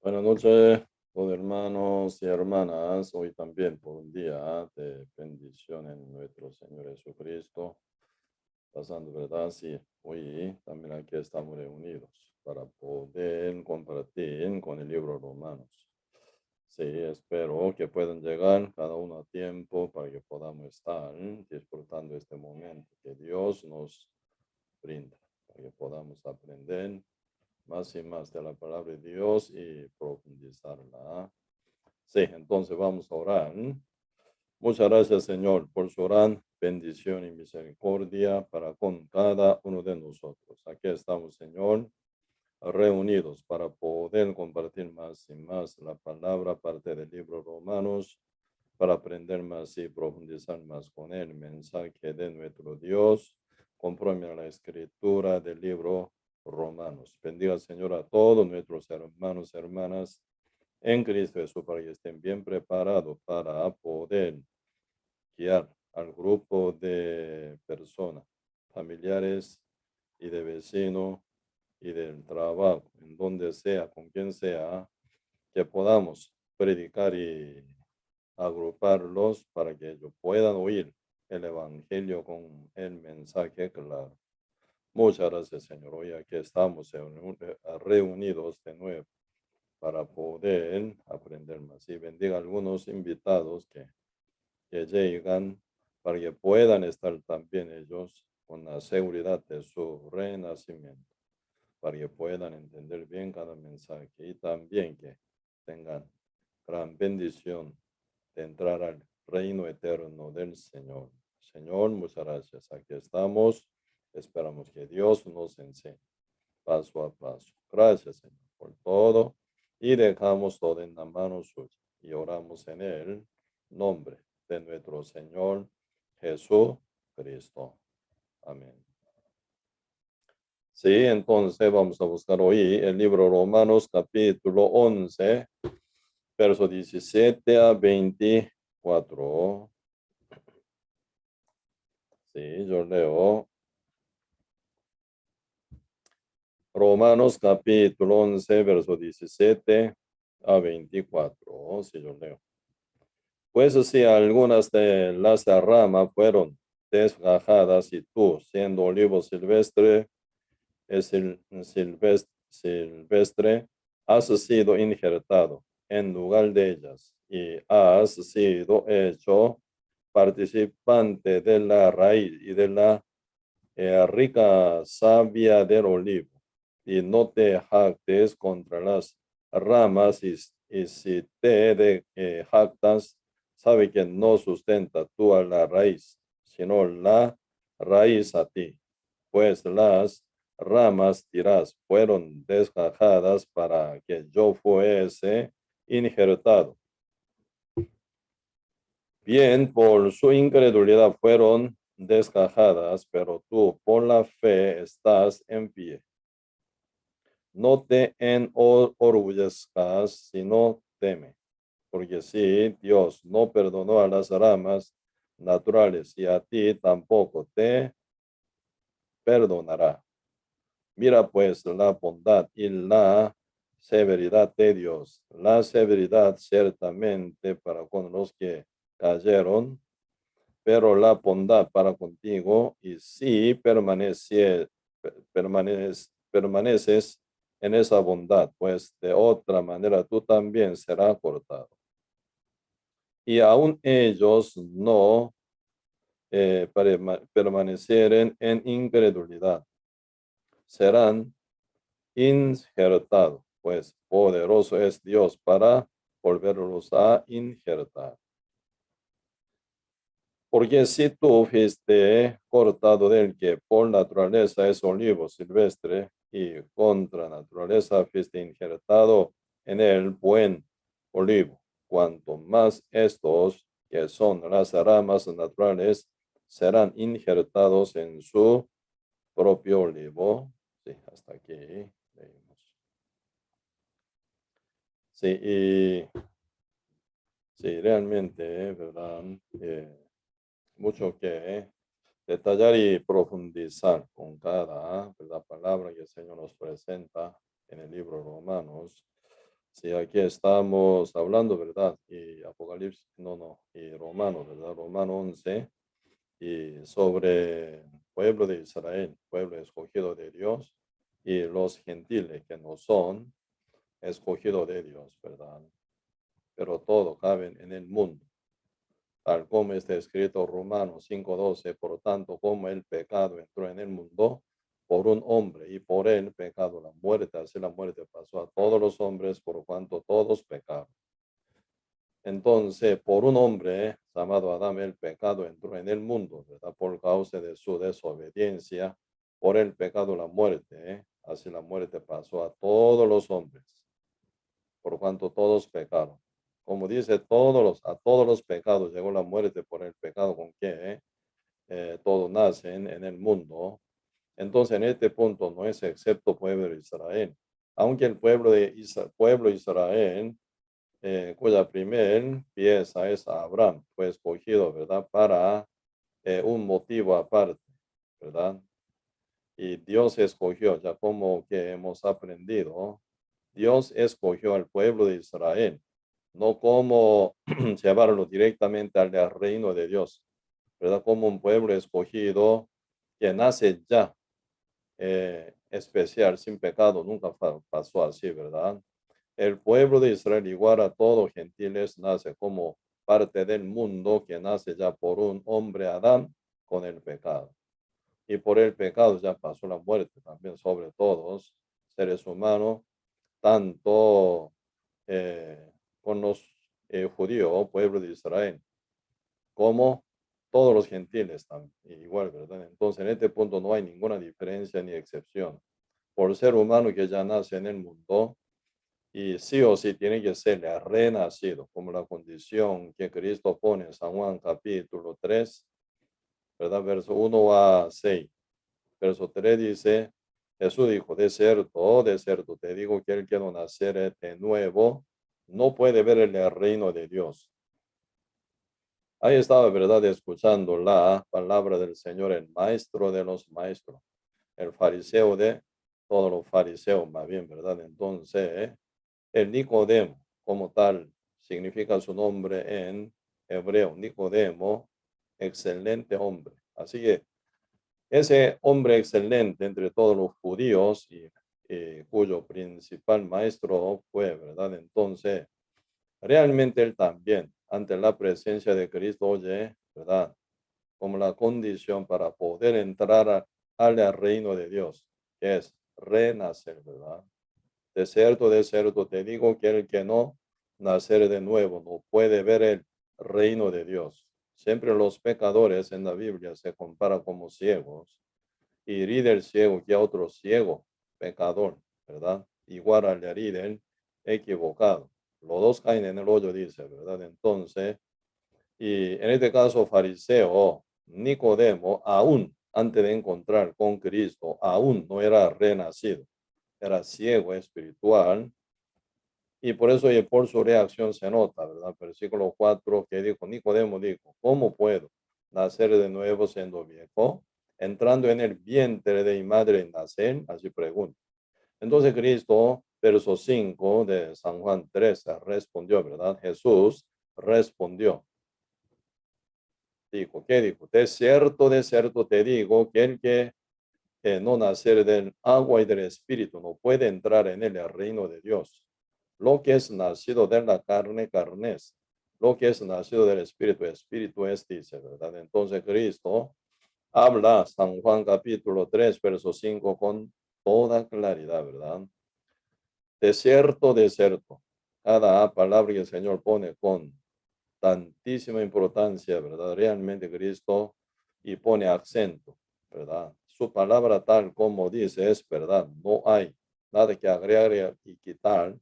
Buenas noches, todos hermanos y hermanas. Hoy también por un día de bendición en nuestro Señor Jesucristo. Pasando, ¿verdad? Sí, hoy también aquí estamos reunidos para poder compartir con el libro Romanos. Sí, espero que puedan llegar cada uno a tiempo para que podamos estar disfrutando este momento que Dios nos brinda, para que podamos aprender más y más de la palabra de Dios y profundizarla. Sí, entonces vamos a orar. Muchas gracias, Señor, por su gran bendición y misericordia para con cada uno de nosotros. Aquí estamos, Señor, reunidos para poder compartir más y más la palabra, parte del libro Romanos, para aprender más y profundizar más con el mensaje de nuestro Dios, conforme a la escritura del libro Romanos. Bendiga, Señor, a todos nuestros hermanos y hermanas en Cristo Jesús, para que estén bien preparados para poder guiar al grupo de personas, familiares y de vecinos y del trabajo, en donde sea, con quien sea, que podamos predicar y agruparlos para que ellos puedan oír el Evangelio con el mensaje claro. Muchas gracias, Señor. Hoy aquí estamos reunidos de nuevo para poder aprender más. Y bendiga a algunos invitados que llegan para que puedan estar también ellos con la seguridad de su renacimiento, para que puedan entender bien cada mensaje y también que tengan gran bendición de entrar al reino eterno del Señor. Señor, muchas gracias. Aquí estamos. Esperamos que Dios nos enseñe paso a paso. Gracias, Señor, por todo. Y dejamos todo en la mano suya y oramos en el nombre de nuestro Señor Jesucristo. Amén. Sí, entonces vamos a buscar hoy el libro Romanos capítulo 11, verso 17 a 24. Sí, yo leo Romanos capítulo 11, verso 17 a 24. Sí, yo leo. Pues si algunas de las ramas fueron desgajadas y tú, siendo olivo silvestre, silvestre, has sido injertado en lugar de ellas y has sido hecho participante de la raíz y de la rica savia del olivo, y no te jactes contra las ramas, y si te jactas, sabe que no sustenta tú a la raíz, sino la raíz a ti, pues las ramas dirás fueron desgajadas para que yo fuese injertado. Bien, por su incredulidad fueron desgajadas, pero tú por la fe estás en pie. No te enorgullezcas, sino teme, porque si Dios no perdonó a las ramas naturales, y a ti tampoco te perdonará. Mira pues la bondad y la severidad de Dios. La severidad ciertamente para con los que cayeron, pero la bondad para contigo, y si permaneces en esa bondad, pues de otra manera tú también serás cortado. Y aún ellos no permanecieren en incredulidad, serán injertados, pues poderoso es Dios para volverlos a injertar. Porque si tú fuiste cortado del que por naturaleza es olivo silvestre, y contra naturaleza fuiste injertado en el buen olivo, cuanto más estos, que son las ramas naturales, serán injertados en su propio olivo. Sí, hasta aquí leímos. Sí, y sí, realmente, ¿verdad? Mucho que detallar y profundizar con cada, ¿verdad?, palabra que el Señor nos presenta en el libro Romanos. Sí, aquí estamos hablando, ¿verdad? Y Apocalipsis, y Romano, ¿verdad? Romano 11, y sobre pueblo de Israel, pueblo escogido de Dios, y los gentiles que no son escogidos de Dios, ¿verdad? Pero todo cabe en el mundo, tal como está escrito Romanos 5:12, por tanto, como el pecado entró en el mundo por un hombre, y por el pecado la muerte, así la muerte pasó a todos los hombres, por cuanto todos pecaron. Entonces, por un hombre llamado Adán, el pecado entró en el mundo, ¿verdad? Por causa de su desobediencia, por el pecado la muerte, ¿eh? Así la muerte pasó a todos los hombres, por cuanto todos pecaron. Como dice, a todos los pecados llegó la muerte por el pecado con que todos nacen en el mundo. Entonces, en este punto no es excepto pueblo de Israel. Aunque el pueblo de Israel, cuya primer pieza es Abraham, fue escogido, ¿verdad? Para un motivo aparte, ¿verdad? Y Dios escogió, ya como que hemos aprendido, Dios escogió al pueblo de Israel, no como llevarlo directamente al reino de Dios, ¿verdad? Como un pueblo escogido que nace ya especial, sin pecado, nunca pasó así, ¿verdad? El pueblo de Israel, igual a todos gentiles, nace como parte del mundo que nace ya por un hombre Adán con el pecado. Y por el pecado ya pasó la muerte también sobre todos seres humanos, tanto con los judíos, pueblo de Israel, como todos los gentiles también, igual, ¿verdad? Entonces, en este punto no hay ninguna diferencia ni excepción. Por ser humano que ya nace en el mundo, y sí o sí tiene que ser renacido, como la condición que Cristo pone en San Juan capítulo 3, ¿verdad? Verso 1 a 6. Verso 3 dice, Jesús dijo, de cierto, te digo que el que no naciere de nuevo no puede ver el reino de Dios. Ahí estaba, ¿verdad? Escuchando la palabra del Señor, el maestro de los maestros, el fariseo de todos los fariseos, más bien, ¿verdad? Entonces, el Nicodemo, como tal, significa su nombre en hebreo, Nicodemo, excelente hombre. Así que ese hombre excelente entre todos los judíos y cuyo principal maestro fue, ¿verdad? Entonces, realmente él también, ante la presencia de Cristo, oye, ¿verdad? Como la condición para poder entrar al reino de Dios, que es renacer, ¿verdad? De cierto, te digo que el que no nacer de nuevo no puede ver el reino de Dios. Siempre los pecadores en la Biblia se comparan como ciegos y herida el ciego que a otro ciego, pecador, ¿verdad? Igual al herida el equivocado. Los dos caen en el hoyo, dice, ¿verdad? Entonces, y en este caso, fariseo, Nicodemo, aún antes de encontrar con Cristo, aún no era renacido, era ciego espiritual. Y por eso y por su reacción se nota, ¿verdad? Versículo 4 que dijo, Nicodemo dijo, ¿cómo puedo nacer de nuevo siendo viejo? Entrando en el vientre de mi madre nacer, así pregunta. Entonces Cristo, verso 5 de San Juan 13, respondió, ¿verdad? Jesús respondió. Dijo, ¿qué dijo? De cierto te digo que el que no nacer del agua y del espíritu no puede entrar en el reino de Dios. Lo que es nacido de la carne, carne es. Lo que es nacido del espíritu, espíritu es, dice, ¿verdad? Entonces Cristo habla, San Juan capítulo 3, verso 5, con toda claridad, ¿verdad? De cierto. Cada palabra que el Señor pone con tantísima importancia, ¿verdad? Realmente Cristo y pone acento, ¿verdad? Su palabra tal como dice es verdad, no hay nada que agregar y quitar,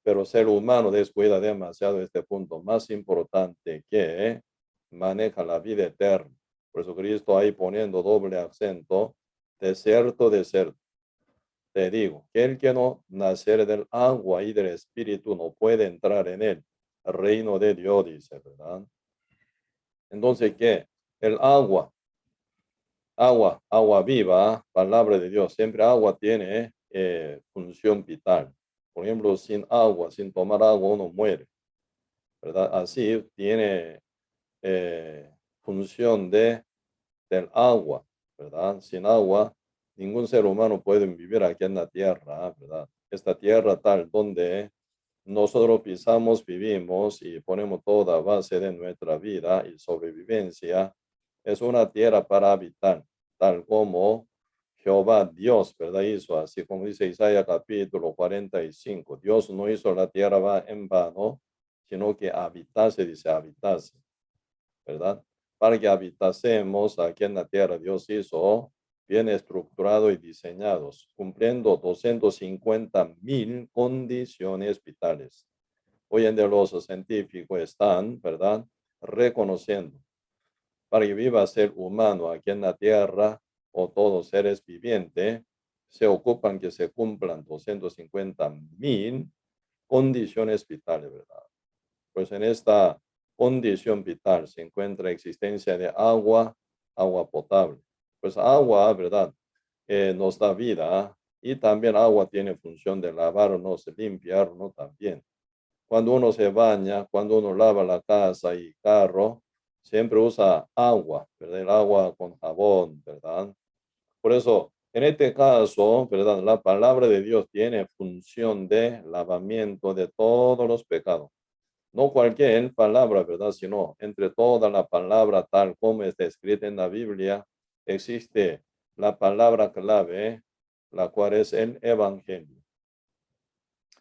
pero ser humano descuida demasiado este punto más importante que maneja la vida eterna. Por eso Cristo ahí poniendo doble acento, de cierto, te digo, que el que no nacer del agua y del espíritu no puede entrar en él. El reino de Dios, dice, ¿verdad? Entonces, ¿qué? El agua viva, palabra de Dios, siempre agua tiene función vital. Por ejemplo, sin agua, sin tomar agua, uno muere, ¿verdad? Así tiene función del agua, ¿verdad? Sin agua, ningún ser humano puede vivir aquí en la tierra, ¿verdad? Esta tierra tal donde nosotros pisamos, vivimos y ponemos toda base de nuestra vida y sobrevivencia, es una tierra para habitar, tal como Jehová Dios, ¿verdad? Hizo, así como dice Isaías capítulo 45. Dios no hizo la tierra en vano, sino que habitase, dice habitase, ¿verdad? Para que habitásemos aquí en la tierra, Dios hizo bien estructurado y diseñados, cumpliendo 250,000 condiciones vitales. Hoy en día los científicos están, ¿verdad?, reconociendo para que viva ser humano aquí en la tierra o todos seres vivientes, se ocupan que se cumplan 250,000 condiciones vitales, ¿verdad? Pues en esta condición vital se encuentra existencia de agua, agua potable. Pues agua, ¿verdad? Nos da vida y también agua tiene función de lavarnos, limpiarnos también. Cuando uno se baña, cuando uno lava la casa y carro, siempre usa agua, ¿verdad? El agua con jabón, ¿verdad? Por eso, en este caso, ¿verdad? La palabra de Dios tiene función de lavamiento de todos los pecados. No cualquier palabra, ¿verdad? Sino entre toda la palabra tal como está escrita en la Biblia, existe la palabra clave, la cual es el Evangelio.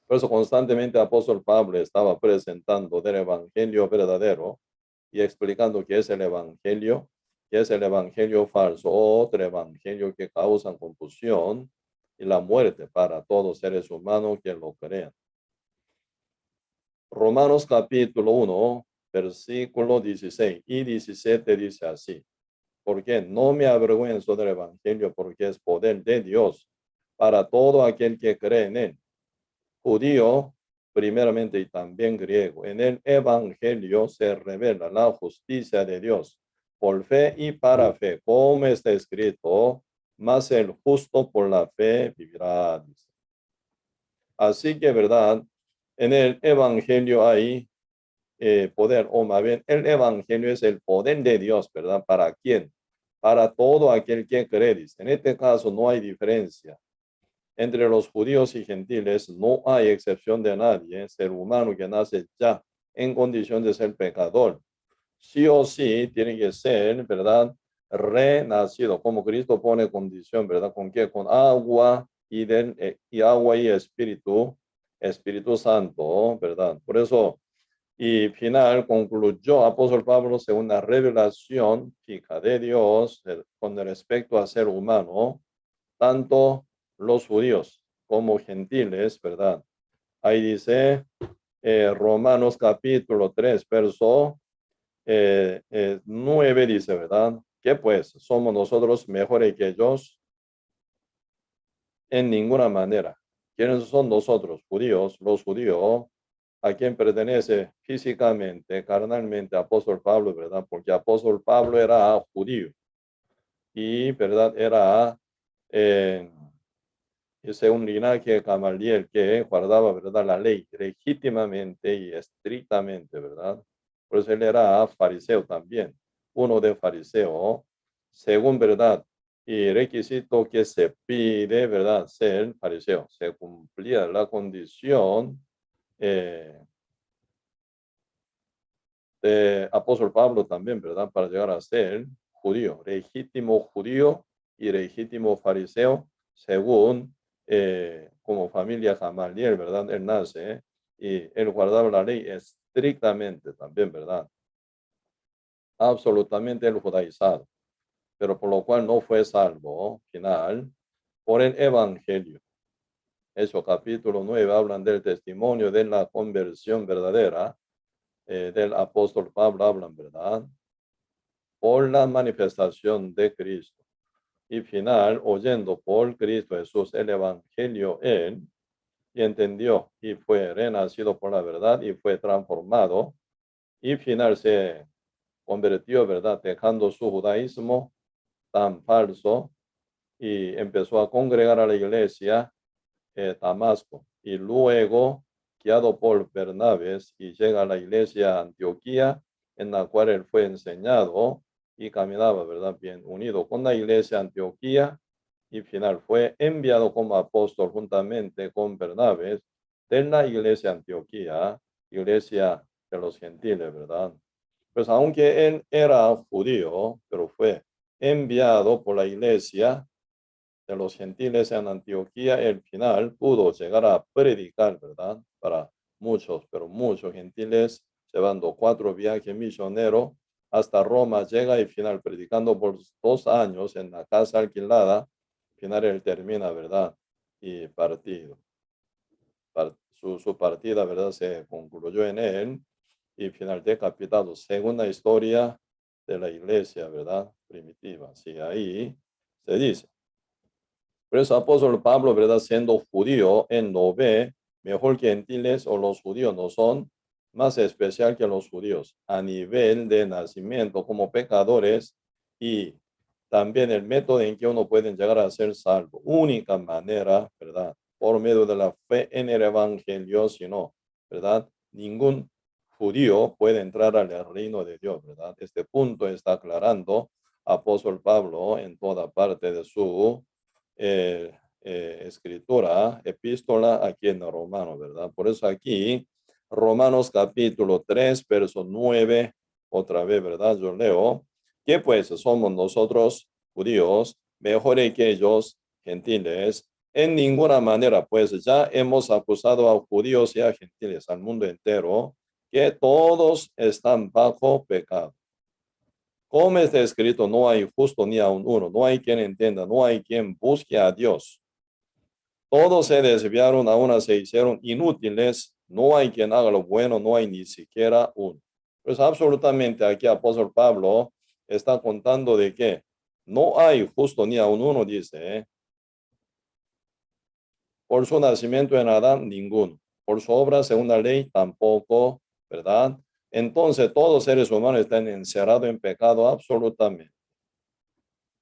Por eso constantemente el apóstol Pablo estaba presentando del Evangelio verdadero y explicando qué es el Evangelio, qué es el Evangelio falso, otro Evangelio que causa confusión y la muerte para todos seres humanos que lo crean. Romanos capítulo 1, versículo 16 y 17 dice así: porque no me avergüenzo del Evangelio, porque es poder de Dios para todo aquel que cree en él, judío primeramente y también griego. En el Evangelio se revela la justicia de Dios por fe y para fe, como está escrito, mas el justo por la fe vivirá. Así que, ¿verdad? En el Evangelio hay poder, o más bien, el Evangelio es el poder de Dios, ¿verdad? ¿Para quién? Para todo aquel que cree. En este caso no hay diferencia. Entre los judíos y gentiles no hay excepción de nadie, ser humano que nace ya en condición de ser pecador. Sí o sí tiene que ser, ¿verdad? Renacido, como Cristo pone condición, ¿verdad? ¿Con qué? Con agua y agua y Espíritu Santo, ¿verdad? Por eso, y final concluyó apóstol Pablo según la revelación fija de Dios con respecto a ser humano, tanto los judíos como gentiles, ¿verdad? Ahí dice Romanos capítulo 3, verso 9, dice, ¿verdad? ¿Qué pues? ¿Somos nosotros mejores que ellos? En ninguna manera. ¿Quiénes son nosotros? Judíos, los judíos, a quien pertenece físicamente, carnalmente, apóstol Pablo, ¿verdad? Porque apóstol Pablo era judío y, ¿verdad? Era ese un linaje Gamaliel que guardaba, ¿verdad?, la ley legítimamente y estrictamente, ¿verdad? Por eso él era fariseo también, uno de fariseo, según, ¿verdad? Y requisito que se pide, ¿verdad?, ser fariseo. Se cumplía la condición de apóstol Pablo también, ¿verdad?, para llegar a ser legítimo judío y legítimo fariseo, según como familia Gamaliel, ¿verdad? Él nace y él guardaba la ley estrictamente también, ¿verdad? Absolutamente el judaizado, pero por lo cual no fue salvo, final, por el Evangelio. Eso, capítulo 9, hablan del testimonio de la conversión verdadera del apóstol Pablo, hablan, ¿verdad? Por la manifestación de Cristo. Y final, oyendo por Cristo Jesús el Evangelio, él, y entendió, y fue renacido por la verdad, y fue transformado, y final se convirtió, ¿verdad?, dejando su judaísmo tan falso, y empezó a congregar a la iglesia Damasco, y luego guiado por Bernabé y llega a la iglesia de Antioquía, en la cual él fue enseñado y caminaba, ¿verdad? Bien unido con la iglesia de Antioquía y final fue enviado como apóstol juntamente con Bernabé de la iglesia de Antioquía, iglesia de los gentiles, ¿verdad? Pues aunque él era judío, pero fue enviado por la iglesia de los gentiles en Antioquía, el final pudo llegar a predicar, ¿verdad? Para muchos, pero muchos gentiles, llevando 4 viajes misioneros hasta Roma, llega y final predicando por 2 años en la casa alquilada, final él termina, ¿verdad? Y partido. Su partida, ¿verdad? Se concluyó en él y final decapitado, según la historia de la iglesia, ¿verdad? Primitiva. Sí, ahí se dice. Por eso apóstol Pablo, ¿verdad? Siendo judío, él no ve mejor que gentiles o los judíos no son más especial que los judíos a nivel de nacimiento como pecadores y también el método en que uno puede llegar a ser salvo. Única manera, ¿verdad? Por medio de la fe en el evangelio, sino, ¿verdad? Ningún judío puede entrar al reino de Dios, ¿verdad? Este punto está aclarando apóstol Pablo en toda parte de su escritura, epístola aquí en Romanos, ¿verdad? Por eso aquí, Romanos capítulo 3, verso 9, otra vez, ¿verdad? Yo leo, que pues somos nosotros judíos mejores que ellos gentiles. En ninguna manera, pues ya hemos acusado a judíos y a gentiles, al mundo entero, que todos están bajo pecado. Como está escrito, no hay justo ni aun uno, no hay quien entienda, no hay quien busque a Dios. Todos se desviaron, aún se hicieron inútiles, no hay quien haga lo bueno, no hay ni siquiera uno. Pues absolutamente aquí apóstol Pablo está contando de que no hay justo ni aun uno, dice, por su nacimiento en Adán, ninguno. Por su obra, según la ley, tampoco, ¿verdad? Entonces todos seres humanos están encerrados en pecado absolutamente.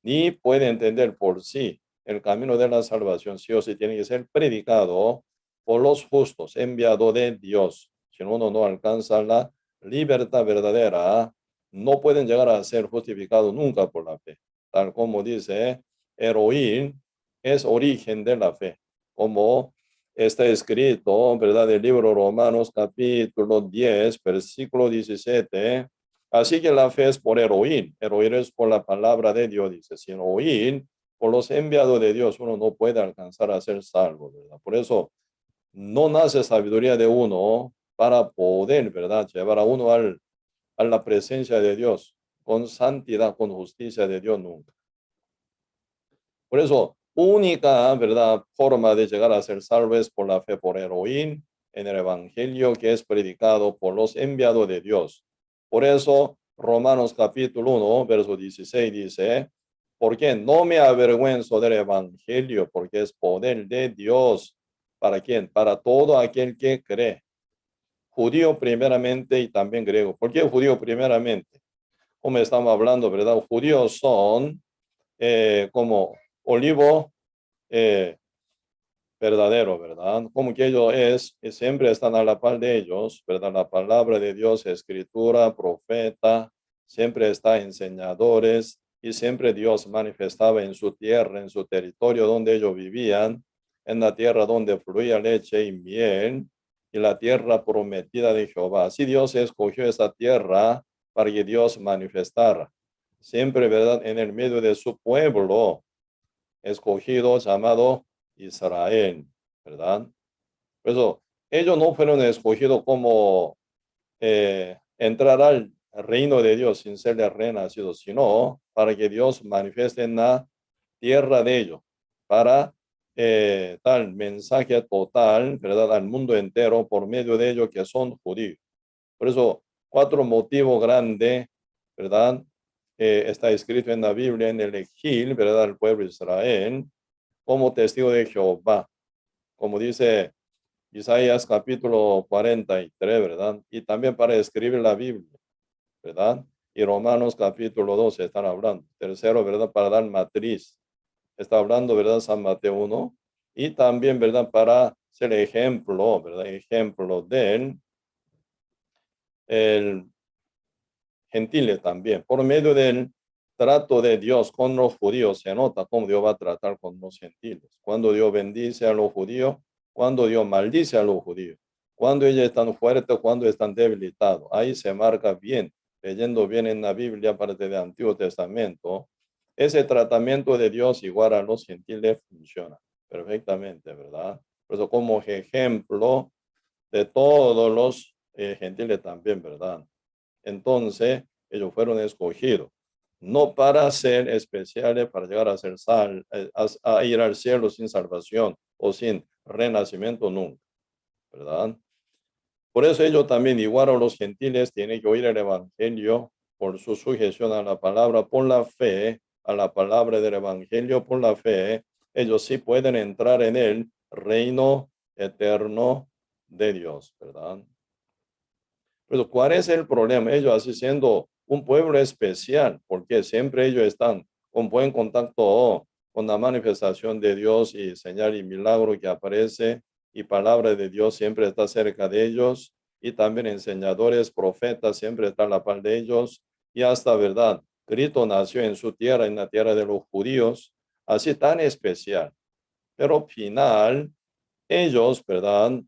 Ni puede entender por sí el camino de la salvación, sí o sí tiene que ser predicado por los justos, enviado de Dios. Si uno no alcanza la libertad verdadera, no pueden llegar a ser justificados nunca por la fe. Tal como dice, el oír es origen de la fe. Como está escrito, ¿verdad? El libro Romanos capítulo 10, versículo 17. Así que la fe es por el oír es por la palabra de Dios, dice, sin oír, por los enviados de Dios, uno no puede alcanzar a ser salvo, ¿verdad? Por eso no nace sabiduría de uno para poder, ¿verdad? Llevar a uno a la presencia de Dios, con santidad, con justicia de Dios nunca. Por eso, única, ¿verdad? Forma de llegar a ser salvo es por la fe, por el oír en el evangelio que es predicado por los enviados de Dios. Por eso, Romanos capítulo 1, verso 16 dice, porque no me avergüenzo del evangelio, porque es poder de Dios. ¿Para quién? Para todo aquel que cree. Judío primeramente y también griego. ¿Por qué judío primeramente? Como estamos hablando, ¿verdad? Judíos son como olivo verdadero, ¿verdad? Como que ellos siempre están a la par de ellos, ¿verdad? La palabra de Dios, escritura, profeta, siempre está enseñadores y siempre Dios manifestaba en su tierra, en su territorio donde ellos vivían, en la tierra donde fluía leche y miel y la tierra prometida de Jehová. Así Dios escogió esa tierra para que Dios manifestara. Siempre, ¿verdad? En el medio de su pueblo escogido llamado Israel, ¿verdad? Por eso, ellos no fueron escogidos como entrar al reino de Dios sin ser renacidos, sino para que Dios manifieste en la tierra de ellos, para dar mensaje total, ¿verdad? Al mundo entero por medio de ellos que son judíos. Por eso, 4 motivos grandes, ¿verdad? Está escrito en la Biblia, en el exil, ¿verdad? El pueblo de Israel, como testigo de Jehová, como dice Isaías capítulo 43, ¿verdad? Y también para escribir la Biblia, ¿verdad? Y Romanos capítulo 12 están hablando. Tercero, ¿verdad? Para dar matriz. Está hablando, ¿verdad? San Mateo 1, y también, ¿verdad? Para ser ejemplo, ¿verdad? Ejemplo del el gentiles también. Por medio del trato de Dios con los judíos se nota cómo Dios va a tratar con los gentiles. Cuando Dios bendice a los judíos, cuando Dios maldice a los judíos, cuando ellos están fuertes, cuando están debilitados. Ahí se marca bien, leyendo bien en la Biblia, parte del Antiguo Testamento. Ese tratamiento de Dios igual a los gentiles funciona perfectamente, ¿verdad? Por eso como ejemplo de todos los gentiles también, ¿verdad? Entonces, ellos fueron escogidos, no para ser especiales, para llegar a ser a ir al cielo sin salvación o sin renacimiento nunca, ¿verdad? Por eso ellos también, igual a los gentiles, tienen que oír el evangelio por su sujeción a la palabra, por la fe, a la palabra del evangelio, por la fe. Ellos sí pueden entrar en el reino eterno de Dios, ¿verdad? Pero ¿cuál es el problema? Ellos así siendo un pueblo especial, porque siempre ellos están con buen contacto con la manifestación de Dios y señal y milagro que aparece y palabra de Dios siempre está cerca de ellos y también enseñadores, profetas siempre están a la par de ellos y hasta verdad. Cristo nació en su tierra, en la tierra de los judíos, así tan especial. Pero final, ellos, ¿verdad?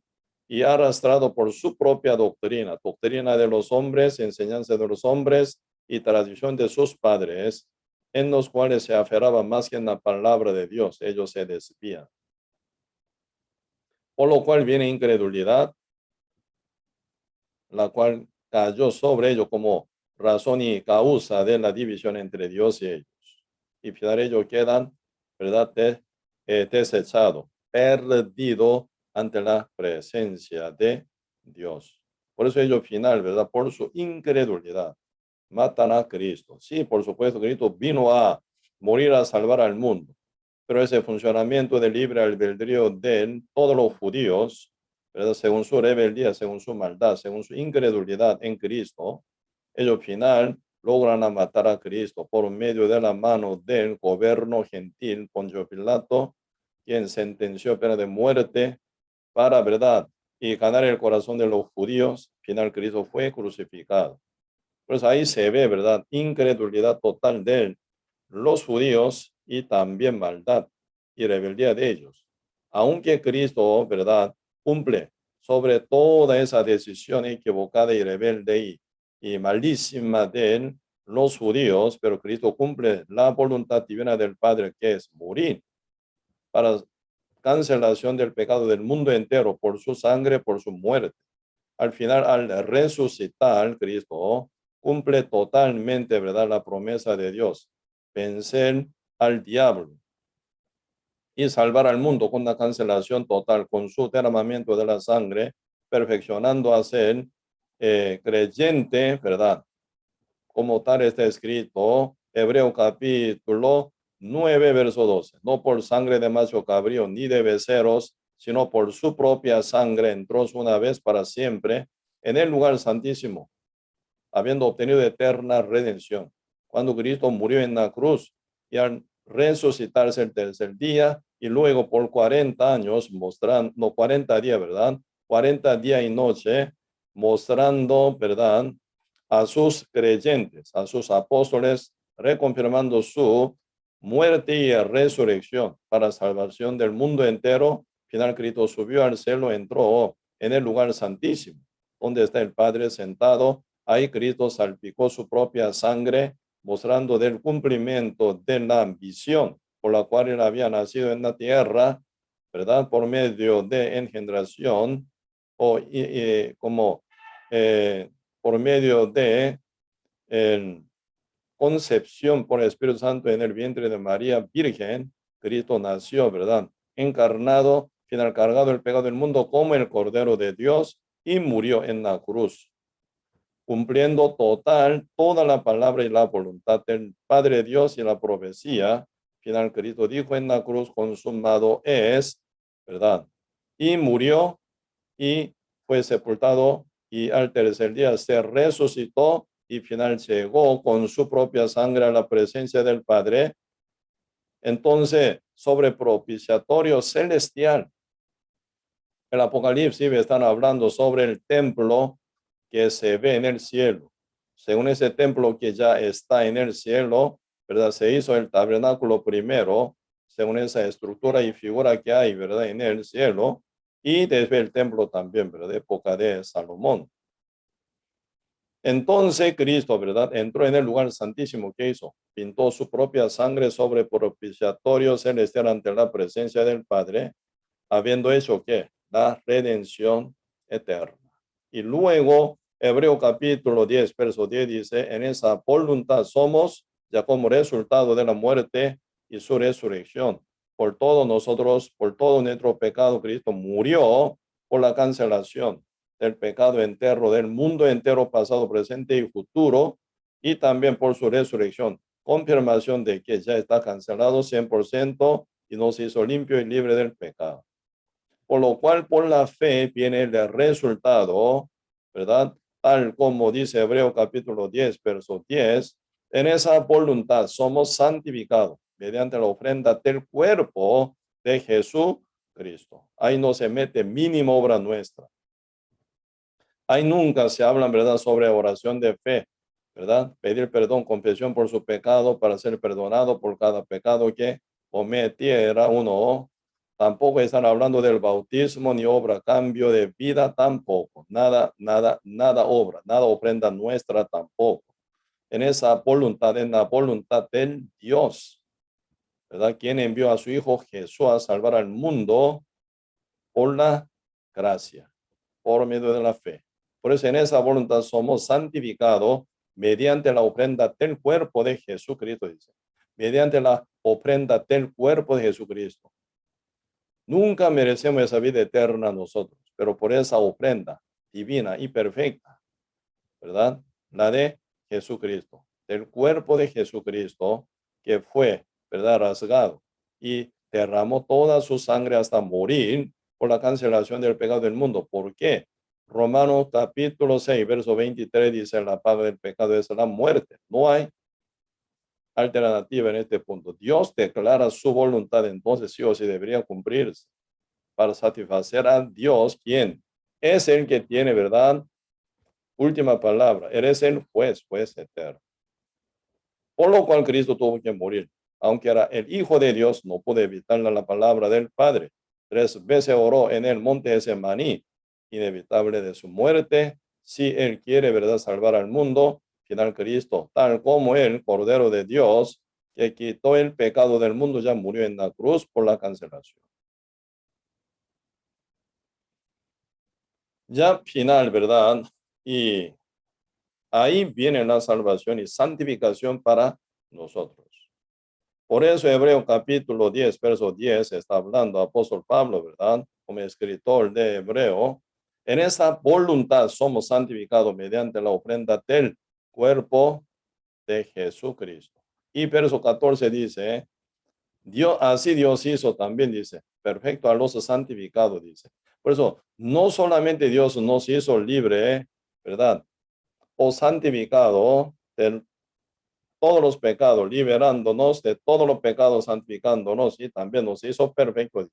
Y arrastrado por su propia doctrina, doctrina de los hombres, enseñanza de los hombres y tradición de sus padres, en los cuales se aferraba más que en la palabra de Dios, ellos se desvían. Por lo cual viene incredulidad, la cual cayó sobre ellos como razón y causa de la división entre Dios y ellos. Y final ellos quedan, ¿verdad? Desechados, perdidos ante la presencia de Dios. Por eso ellos final, ¿verdad? Por su incredulidad, matan a Cristo. Sí, por supuesto, Cristo vino a morir a salvar al mundo, pero ese funcionamiento del libre albedrío de todos los judíos, ¿verdad? Según su rebeldía, según su maldad, según su incredulidad en Cristo, ellos al final logran matar a Cristo por medio de la mano del gobierno gentil Poncio Pilato, quien sentenció pena de muerte para, ¿verdad? Y ganar el corazón de los judíos. Al final Cristo fue crucificado. Pues ahí se ve, ¿verdad? Incredulidad total de los judíos y también maldad y rebeldía de ellos. Aunque Cristo, ¿verdad? Cumple sobre toda esa decisión equivocada y rebelde y malísima de los judíos, pero Cristo cumple la voluntad divina del Padre, que es morir para cancelación del pecado del mundo entero por su sangre, por su muerte. Al final, al resucitar, Cristo cumple totalmente, ¿verdad?, la promesa de Dios, vencer al diablo y salvar al mundo con la cancelación total, con su derramamiento de la sangre, perfeccionando a ser creyente, ¿verdad? Como tal está escrito, Hebreo capítulo 9, verso 12. No por sangre de macho cabrío ni de becerros, sino por su propia sangre entró una vez para siempre en el lugar santísimo, habiendo obtenido eterna redención. Cuando Cristo murió en la cruz y al resucitarse el tercer día y luego por 40 años mostrando, no 40 días, ¿verdad? 40 días y noche mostrando, ¿verdad?, a sus creyentes, a sus apóstoles, reconfirmando su muerte y resurrección para salvación del mundo entero. Final Cristo subió al cielo, entró en el lugar santísimo, donde está el Padre sentado. Ahí Cristo salpicó su propia sangre, mostrando del cumplimiento de la ambición por la cual él había nacido en la tierra, ¿verdad? Por medio de engendración o como por medio de concepción por el Espíritu Santo en el vientre de María Virgen, Cristo nació, ¿verdad? Encarnado, final cargado el pecado del mundo como el Cordero de Dios y murió en la cruz, cumpliendo total toda la palabra y la voluntad del Padre Dios y la profecía. Final Cristo dijo en la cruz, consumado es, ¿verdad? Y murió y fue sepultado y al tercer día se resucitó y final llegó con su propia sangre a la presencia del Padre Entonces, sobre propiciatorio celestial, el Apocalipsis están hablando sobre el templo que se ve en el cielo. Según ese templo que ya está en el cielo, ¿verdad? Se hizo el tabernáculo primero, según esa estructura y figura que hay, ¿verdad? En el cielo, y desde el templo también, ¿verdad? Época de Salomón. Entonces Cristo, ¿verdad? Entró en el lugar santísimo. ¿Qué hizo? Pintó su propia sangre sobre propiciatorio celestial ante la presencia del Padre, habiendo hecho ¿qué? La redención eterna. Y luego, Hebreo capítulo 10, verso 10 dice, en esa voluntad somos ya como resultado de la muerte y su resurrección. Por todos nosotros, por todo nuestro pecado, Cristo murió por la cancelación del pecado entero, del mundo entero, pasado, presente y futuro, y también por su resurrección. Confirmación de que ya está cancelado 100% y nos hizo limpio y libre del pecado. Por lo cual, por la fe viene el resultado, ¿verdad? Tal como dice Hebreo capítulo 10, verso 10, en esa voluntad somos santificados mediante la ofrenda del cuerpo de Jesucristo. Ahí no se mete mínima obra nuestra. Ahí nunca se habla, ¿verdad?, sobre oración de fe, ¿verdad? Pedir perdón, confesión por su pecado para ser perdonado por cada pecado que cometiera uno. Tampoco están hablando del bautismo ni obra, cambio de vida tampoco. Nada, nada, nada obra, nada ofrenda nuestra tampoco. En esa voluntad, en la voluntad del Dios, ¿verdad? Quien envió a su Hijo Jesús a salvar al mundo por la gracia, por medio de la fe. Por eso en esa voluntad somos santificados mediante la ofrenda del cuerpo de Jesucristo, dice. Mediante la ofrenda del cuerpo de Jesucristo. Nunca merecemos esa vida eterna nosotros, pero por esa ofrenda divina y perfecta, ¿verdad? La de Jesucristo, del cuerpo de Jesucristo que fue, ¿verdad? Rasgado y derramó toda su sangre hasta morir por la cancelación del pecado del mundo. ¿Por qué? Romanos capítulo 6, verso 23 dice, la paga del pecado es la muerte. No hay alternativa en este punto. Dios declara su voluntad, entonces sí o sí debería cumplirse para satisfacer a Dios, quien es el que tiene, ¿verdad? Última palabra. Eres el juez eterno. Por lo cual Cristo tuvo que morir. Aunque era el Hijo de Dios, no pudo evitar la palabra del Padre. 3 veces oró en el monte Getsemaní, inevitable de su muerte. Si Él quiere, ¿verdad?, salvar al mundo, final Cristo, tal como el Cordero de Dios, que quitó el pecado del mundo, ya murió en la cruz por la cancelación. Ya final, ¿verdad? Y ahí viene la salvación y santificación para nosotros. Por eso Hebreo capítulo 10, verso 10, está hablando apóstol Pablo, ¿verdad? Como escritor de Hebreo. En esa voluntad somos santificados mediante la ofrenda del cuerpo de Jesucristo. Y verso 14 dice, Dios, así Dios hizo también, dice, perfecto a los santificados, dice. Por eso, no solamente Dios nos hizo libre, ¿verdad? O santificado de todos los pecados, liberándonos de todos los pecados, santificándonos y también nos hizo perfectos.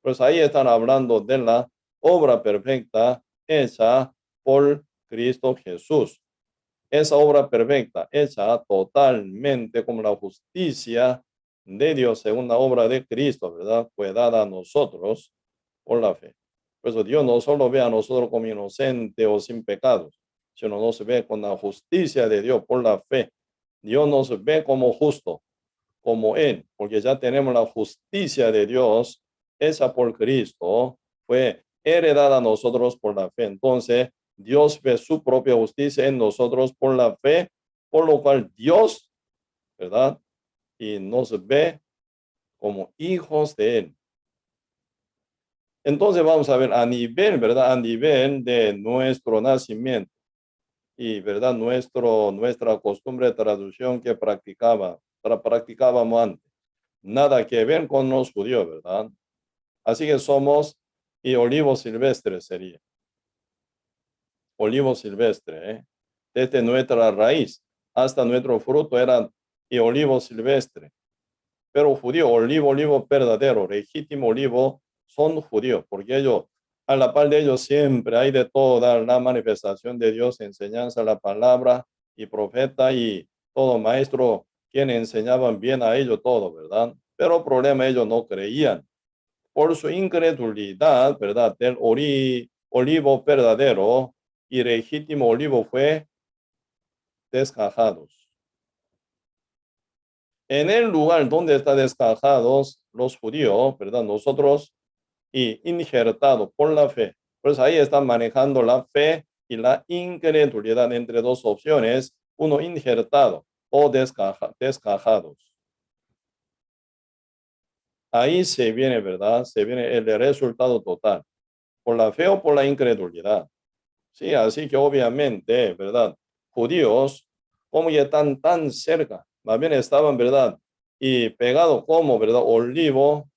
Pues ahí están hablando de la obra perfecta hecha por Cristo Jesús. Esa obra perfecta hecha totalmente como la justicia de Dios según la obra de Cristo, ¿verdad? Fue dada a nosotros por la fe. Por eso Dios no solo ve a nosotros como inocentes o sin pecados, sino nos ve con la justicia de Dios por la fe. Dios nos ve como justo, como Él, porque ya tenemos la justicia de Dios, esa por Cristo, fue heredada a nosotros por la fe. Entonces, Dios ve su propia justicia en nosotros por la fe, por lo cual Dios, ¿verdad? Y nos ve como hijos de Él. Entonces vamos a ver a nivel, ¿verdad? A nivel de nuestro nacimiento y, ¿verdad? Nuestra costumbre de traducción que practicábamos antes. Nada que ver con los judíos, ¿verdad? Así que somos y olivo silvestre sería. Olivo silvestre, ¿eh? Desde nuestra raíz hasta nuestro fruto era y olivo silvestre. pero judío, olivo verdadero, legítimo olivo, son judíos, porque ellos, a la par de ellos siempre hay de toda la manifestación de Dios, enseñanza, la palabra y profeta y todo maestro, quienes enseñaban bien a ellos todo, ¿verdad? Pero el problema, ellos no creían. Por su incredulidad, ¿verdad? Del olivo verdadero y legítimo olivo fue descajados. En el lugar donde están descajados los judíos, ¿verdad? Nosotros y injertado por la fe. Pues ahí están manejando la fe y la incredulidad entre dos opciones, uno injertado o descajados. Ahí se viene, ¿verdad? Se viene el resultado total, por la fe o por la incredulidad. Sí, así que obviamente, ¿verdad? Judíos, como ya están tan cerca, más bien estaban, ¿verdad? Y pegados como, ¿verdad? Olivo,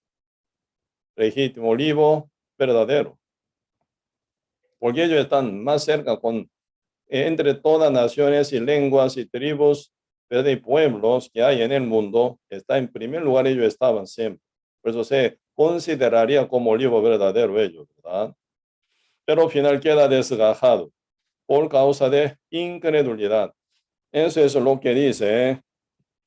legítimo olivo, verdadero. Porque ellos están más cerca con, entre todas naciones y lenguas y tribus, ¿verdad? Y pueblos que hay en el mundo, está en primer lugar, ellos estaban siempre. Por eso se consideraría como olivo verdadero ellos, ¿verdad? Pero al final queda desgajado por causa de incredulidad. Eso es lo que dice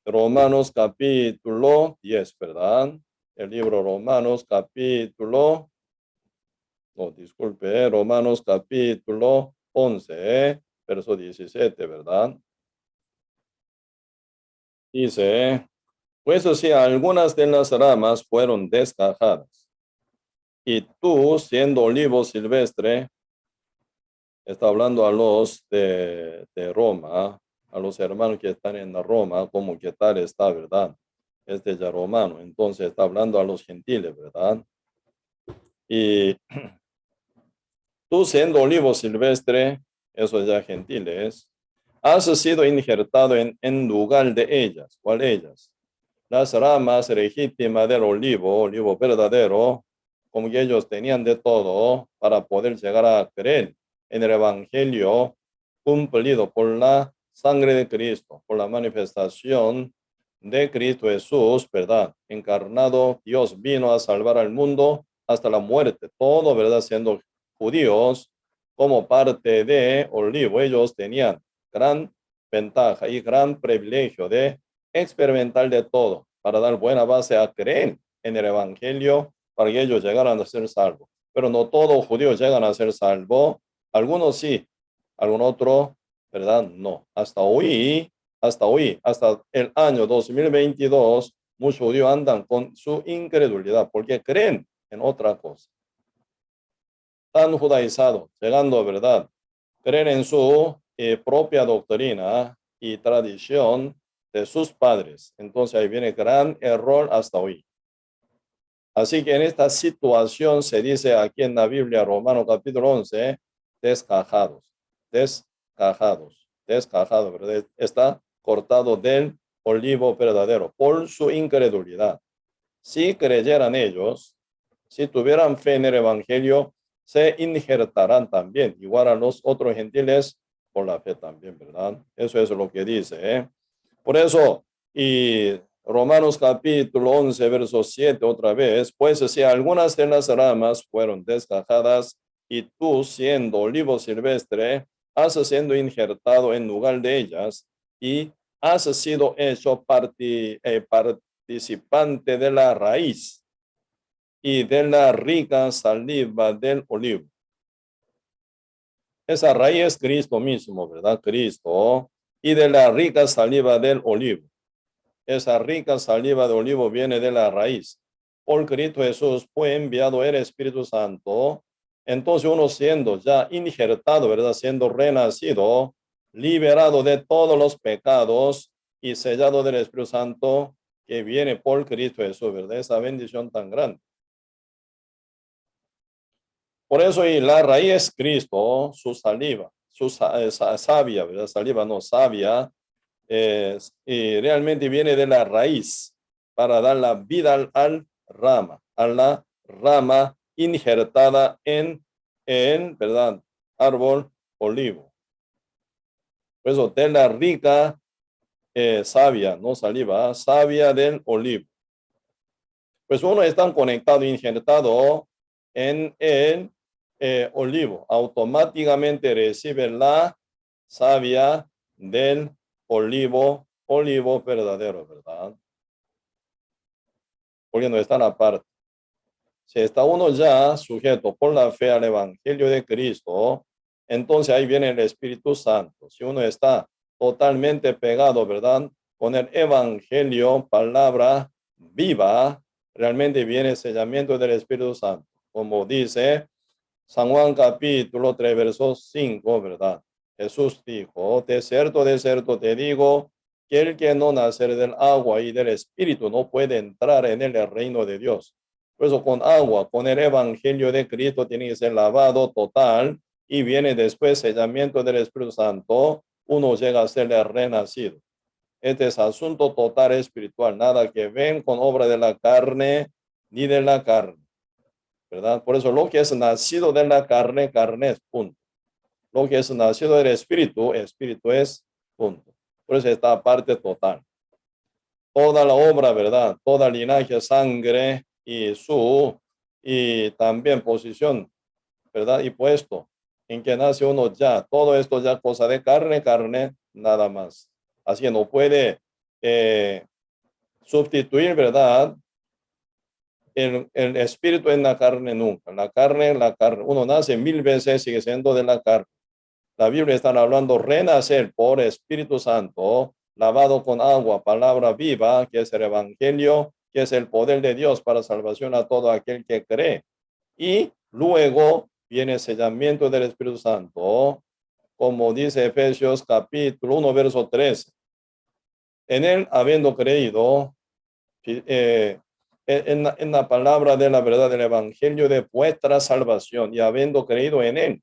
Romanos capítulo 10, ¿verdad? El libro Romanos capítulo, no, disculpe, Romanos capítulo 11, verso 17, ¿verdad? Dice, pues si algunas de las ramas fueron desgajadas y tú, siendo olivo silvestre, está hablando a los de Roma, a los hermanos que están en Roma, como que tal está, ¿verdad? Este ya romano, entonces está hablando a los gentiles, ¿verdad? Y tú siendo olivo silvestre, eso ya gentiles, has sido injertado en lugar de ellas. ¿Cuál ellas? Las ramas legítimas del olivo verdadero, como que ellos tenían de todo para poder llegar a creer en el evangelio cumplido por la sangre de Cristo, por la manifestación de Cristo Jesús, ¿verdad? Encarnado, Dios vino a salvar al mundo hasta la muerte, todo, ¿verdad? Siendo judíos, como parte de olivo, ellos tenían gran ventaja y gran privilegio de experimentar de todo para dar buena base a creer en el evangelio para que ellos llegaran a ser salvos. Pero no todos judíos llegan a ser salvos, algunos sí, algún otro, ¿verdad? No. Hasta el año 2022, muchos judíos andan con su incredulidad porque creen en otra cosa. Están judaizados, llegando, ¿verdad? Creen en su propia doctrina y tradición de sus padres. Entonces ahí viene gran error hasta hoy. Así que en esta situación se dice aquí en la Biblia, Romano capítulo 11, descajados, descajados, ¿verdad? Está cortado del olivo verdadero por su incredulidad. Si creyeran ellos, si tuvieran fe en el evangelio, se injertarán también, igual a los otros gentiles, por la fe también, ¿verdad? Eso es lo que dice, ¿eh? Por eso, y Romanos capítulo 11, verso 7, otra vez, pues si algunas de las ramas fueron desgajadas y tú, siendo olivo silvestre, has sido injertado en lugar de ellas y has sido hecho participante de la raíz y de la rica saliva del olivo. Esa raíz es Cristo mismo, ¿verdad? Cristo. Y de la rica saliva del olivo. Esa rica saliva de olivo viene de la raíz. Por Cristo Jesús fue enviado el Espíritu Santo. Entonces uno siendo ya injertado, ¿verdad? Siendo renacido, liberado de todos los pecados y sellado del Espíritu Santo que viene por Cristo Jesús, ¿verdad? Esa bendición tan grande. Por eso y la raíz es Cristo, su saliva, su savia, ¿verdad? Saliva no savia, y realmente viene de la raíz para dar la vida al rama, a la rama injertada ¿verdad? Árbol olivo. Por eso de la rica savia, no saliva, savia del olivo. Pues uno está conectado, injertado en el olivo. Automáticamente recibe la savia del olivo verdadero, ¿verdad? Porque no están aparte. Si está uno ya sujeto por la fe al Evangelio de Cristo, entonces ahí viene el Espíritu Santo. Si uno está totalmente pegado, ¿verdad? Con el Evangelio, palabra viva, realmente viene el sellamiento del Espíritu Santo. Como dice San Juan capítulo 3, verso 5, ¿verdad? Jesús dijo, de cierto te digo, que el que no nacer del agua y del Espíritu no puede entrar en el reino de Dios. Por eso con agua, con el Evangelio de Cristo tiene que ser lavado total y viene después sellamiento del Espíritu Santo, uno llega a ser renacido. Este es asunto total espiritual, nada que ven con obra de la carne ni de la carne, ¿verdad? Por eso lo que es nacido de la carne, carne es punto. Lo que es nacido del espíritu, espíritu es punto. Por eso esta parte total. Toda la obra, ¿verdad? Toda linaje, sangre y también posición, ¿verdad? Y puesto en que nace uno ya. Todo esto ya cosa de carne, nada más. Así que no puede sustituir, ¿verdad? El espíritu en la carne nunca. La carne. Uno nace 1000 veces, sigue siendo de la carne. La Biblia está hablando renacer por Espíritu Santo, lavado con agua, palabra viva, que es el Evangelio, que es el poder de Dios para salvación a todo aquel que cree. Y luego viene el sellamiento del Espíritu Santo, como dice Efesios capítulo 1, verso 13. En él, habiendo creído, en la palabra de la verdad del Evangelio de vuestra salvación y habiendo creído en él,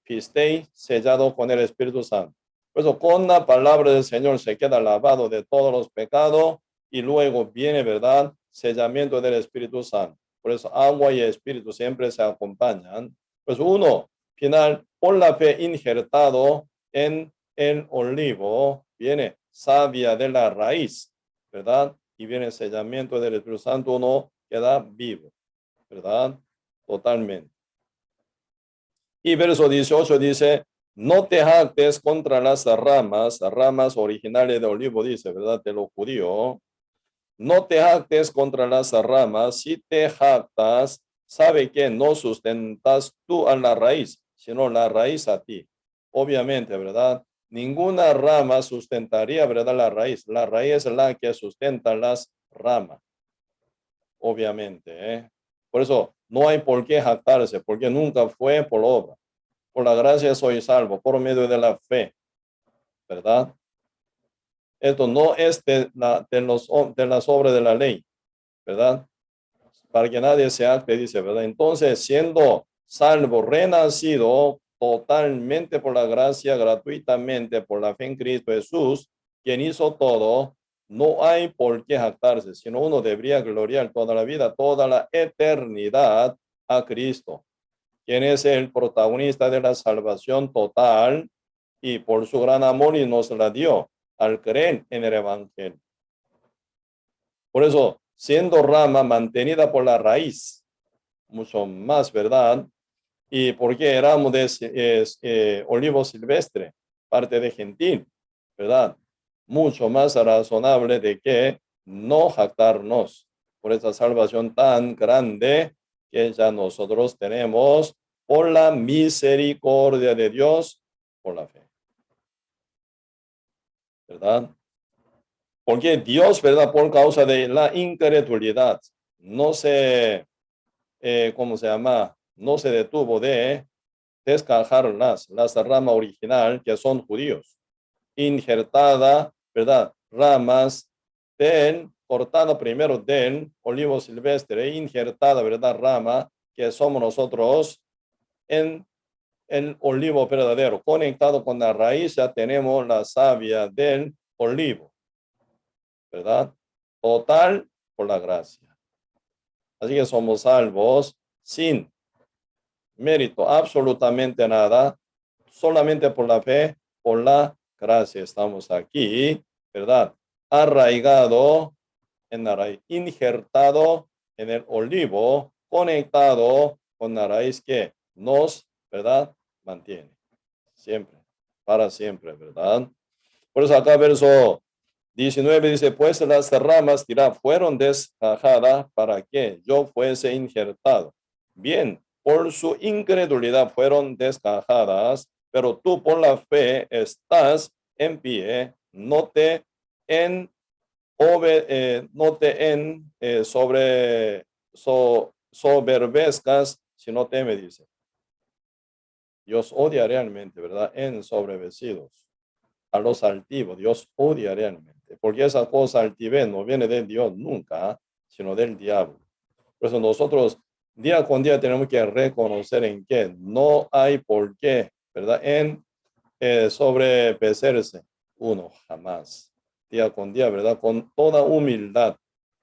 fuisteis sellado con el Espíritu Santo. Por eso con la palabra del Señor se queda lavado de todos los pecados y luego viene, ¿verdad? Sellamiento del Espíritu Santo. Por eso agua y espíritu siempre se acompañan. Pues uno, final, por la fe injertado en el olivo, viene savia de la raíz, ¿verdad? Y viene sellamiento del Espíritu Santo, uno queda vivo, ¿verdad? Totalmente. Y verso 18 dice, no te jactes contra las ramas originales de olivo, dice, ¿verdad? De lo judío. No te jactes contra las ramas, si te jactas, sabe que no sustentas tú a la raíz, sino la raíz a ti. Obviamente, ¿verdad? Ninguna rama sustentaría, ¿verdad? La raíz. La raíz es la que sustenta las ramas, obviamente, ¿eh? Por eso no hay por qué jactarse, porque nunca fue por obra. Por la gracia soy salvo, por medio de la fe, ¿verdad? Esto no es de las obras de la ley, ¿verdad? Para que nadie se acte, dice, ¿verdad? Entonces, siendo salvo, renacido totalmente por la gracia, gratuitamente por la fe en Cristo Jesús, quien hizo todo, no hay por qué jactarse, sino uno debería gloriar toda la vida, toda la eternidad a Cristo, quien es el protagonista de la salvación total y por su gran amor y nos la dio al creer en el Evangelio. Por eso, siendo rama mantenida por la raíz, mucho más, ¿verdad? Y porque éramos de olivo silvestre, parte de gentil, ¿verdad? Mucho más razonable de que no jactarnos por esa salvación tan grande que ya nosotros tenemos por la misericordia de Dios, por la fe, ¿verdad? Porque Dios, ¿verdad? Por causa de la incredulidad, no se, ¿cómo se llama? No se detuvo de descajar las ramas original, que son judíos, injertada, ¿verdad? Ramas cortada primero del olivo silvestre, injertada, ¿verdad? Rama, que somos nosotros en el olivo verdadero. Conectado con la raíz ya tenemos la savia del olivo, ¿verdad? Total por la gracia. Así que somos salvos sin mérito, absolutamente nada, solamente por la fe, por la gracia. Estamos aquí, ¿verdad? Arraigado en la raíz, injertado en el olivo, conectado con la raíz que nos, ¿verdad?, mantiene. Siempre, para siempre, ¿verdad? Por eso acá verso 19 dice, pues las ramas fueron desgajadas para que yo fuese injertado. Bien, por su incredulidad fueron desgajadas, pero tú por la fe estás en pie, soberbezcas, si no teme, dice. Dios odia realmente, ¿verdad? En sobrevecidos. A los altivos, Dios odia realmente, porque esa cosa altivez no viene de Dios nunca, sino del diablo. Por eso nosotros día con día tenemos que reconocer en que no hay por qué, ¿verdad? En sobrepeserse uno jamás, día con día, ¿verdad? Con toda humildad,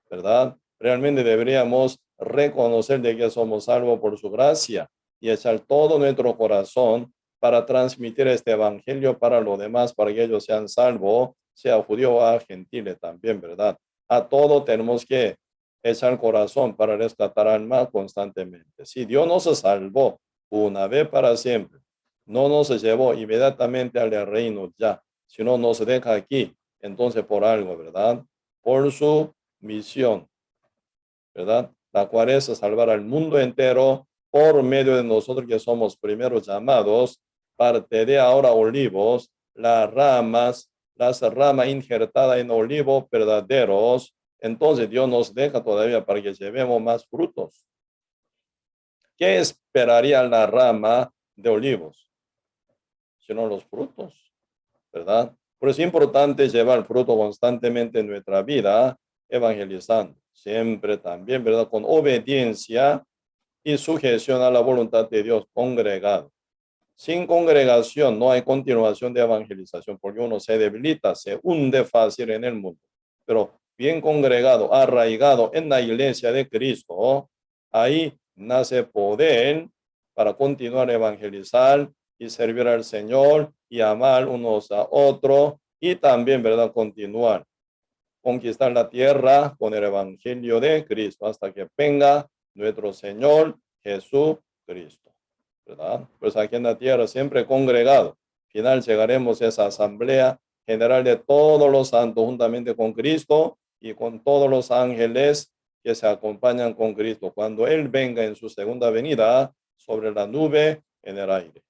¿verdad? Realmente deberíamos reconocer de que somos salvos por su gracia y echar todo nuestro corazón para transmitir este evangelio para los demás, para que ellos sean salvos, sea judío o gentiles también, ¿verdad? A todo tenemos que echar corazón para rescatar alma constantemente. Si Dios nos salvó una vez para siempre, no nos llevó inmediatamente al reino ya, sino nos deja aquí, entonces por algo, ¿verdad? Por su misión, ¿verdad? La cual es salvar al mundo entero por medio de nosotros que somos primeros llamados, parte de ahora olivos, las ramas injertadas en olivos verdaderos. Entonces Dios nos deja todavía para que llevemos más frutos. ¿Qué esperaría la rama de olivos? Sino los frutos, ¿verdad? Por eso es importante llevar fruto constantemente en nuestra vida, evangelizando, siempre también, ¿verdad? Con obediencia y sujeción a la voluntad de Dios, congregado. Sin congregación no hay continuación de evangelización, porque uno se debilita, se hunde fácil en el mundo. Pero bien congregado, arraigado en la iglesia de Cristo, ahí nace poder para continuar a evangelizar y servir al Señor y amar unos a otros y también, ¿verdad?, continuar, conquistar la tierra con el evangelio de Cristo hasta que venga nuestro Señor Jesucristo, ¿verdad? Pues aquí en la tierra siempre congregado. Al final llegaremos a esa asamblea general de todos los santos juntamente con Cristo y con todos los ángeles que se acompañan con Cristo cuando Él venga en su segunda venida sobre la nube en el aire.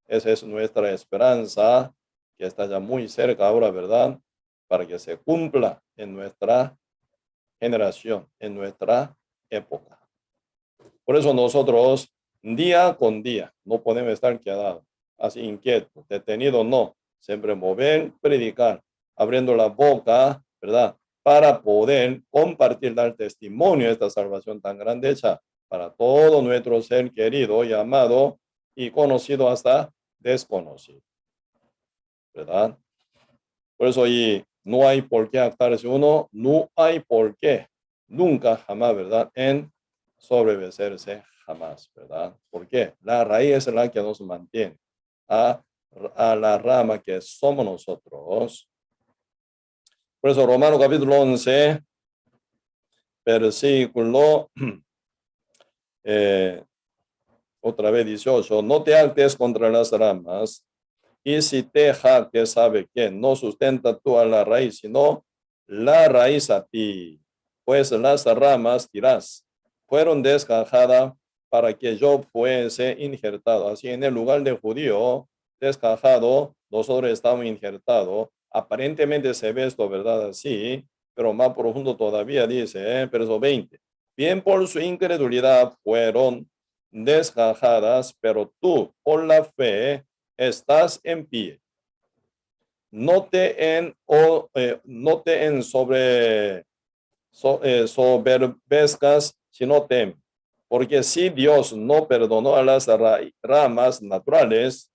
Esa es nuestra esperanza, que está ya muy cerca ahora, ¿verdad? Para que se cumpla en nuestra generación, en nuestra época. Por eso nosotros, día con día, no podemos estar quedados, así inquietos, detenidos, no. Siempre mover, predicar, abriendo la boca, ¿verdad? Para poder compartir, dar testimonio de esta salvación tan grande hecha para todo nuestro ser querido y amado y conocido hasta desconocido, ¿verdad? Por eso ahí no hay por qué actarse uno, no hay por qué, nunca, jamás, ¿verdad? En sobrevecerse, jamás, ¿verdad? ¿Por qué? La raíz es la que nos mantiene a la rama que somos nosotros. Por eso Romanos capítulo 11, versículo otra vez 18, no te altes contra las ramas, y si te jactes, sabe que no sustenta tú a la raíz, sino la raíz a ti. Pues las ramas dirás, fueron desgajadas para que yo fuese injertado. Así en el lugar de judío desgajado, nosotros estamos injertados. Aparentemente se ve esto, ¿verdad? Así, pero más profundo todavía dice, verso 20. Bien por su incredulidad fueron desgajadas, pero tú por la fe estás en pie. No te soberbezcas, sino tem. Porque si Dios no perdonó a las ramas naturales,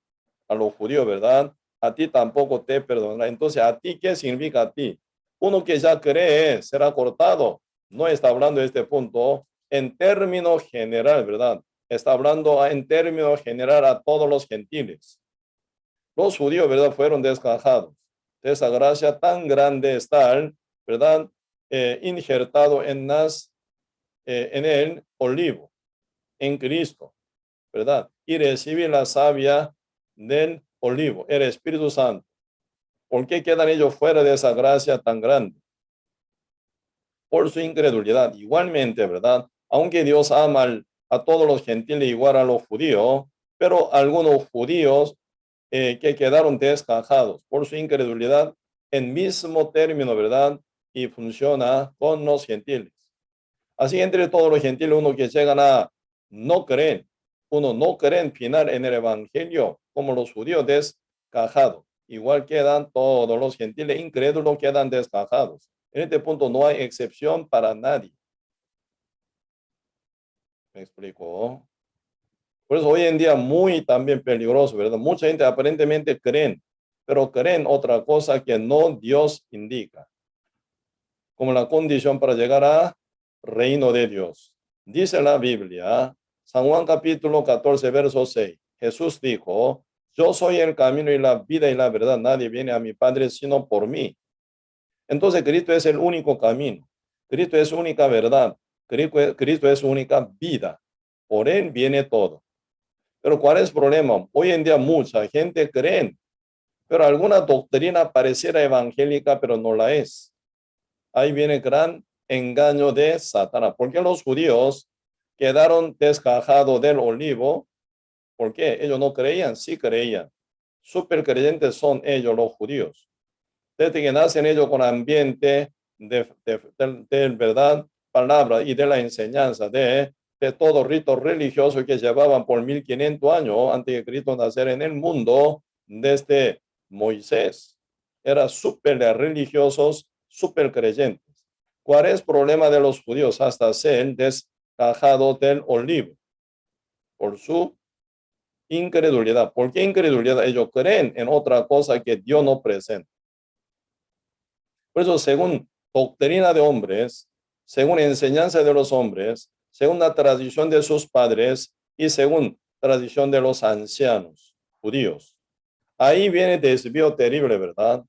a los judíos, ¿verdad? A ti tampoco te perdonará. Entonces, ¿a ti qué significa a ti? Uno que ya cree será cortado. No está hablando de este punto en términos general, ¿verdad? Está hablando en términos general a todos los gentiles. Los judíos, ¿verdad?, fueron desgajados de esa gracia tan grande estar, ¿verdad?, injertado en las en el olivo, en Cristo, ¿verdad? Y recibir la savia del olivo, el Espíritu Santo. ¿Por qué quedan ellos fuera de esa gracia tan grande? Por su incredulidad. Igualmente, ¿verdad? Aunque Dios ama a todos los gentiles igual a los judíos, pero algunos judíos que quedaron descajados por su incredulidad en mismo término, ¿verdad? Y funciona con los gentiles. Así entre todos los gentiles, uno que llegan a no creen, uno no creen final en el evangelio, como los judíos descajados. Igual quedan todos los gentiles incrédulos, quedan descajados. En este punto no hay excepción para nadie. ¿Me explico? Por eso hoy en día muy también peligroso, ¿verdad? Mucha gente aparentemente creen, pero creen otra cosa que no Dios indica, como la condición para llegar a reino de Dios. Dice la Biblia, San Juan capítulo 14, verso 6. Jesús dijo, yo soy el camino y la vida y la verdad. Nadie viene a mi Padre sino por mí. Entonces Cristo es el único camino. Cristo es única verdad. Cristo es única vida. Por Él viene todo. Pero ¿cuál es el problema? Hoy en día mucha gente cree, pero alguna doctrina pareciera evangélica, pero no la es. Ahí viene el gran engaño de Satanás. ¿Por qué los judíos quedaron descajados del olivo? ¿Por qué? Ellos no creían, sí creían. Súper creyentes son ellos, los judíos. Desde que nacen ellos con ambiente de verdad, palabra y de la enseñanza de todo rito religioso que llevaban por 1500 años antes de Cristo nacer en el mundo desde Moisés. Eran súper religiosos, súper creyentes. ¿Cuál es el problema de los judíos hasta ser descajados del olivo? Por su incredulidad. ¿Por qué incredulidad? Ellos creen en otra cosa que Dios no presenta. Por eso, según doctrina de hombres, según enseñanza de los hombres, según la tradición de sus padres y según tradición de los ancianos judíos. Ahí viene desvío terrible, ¿verdad?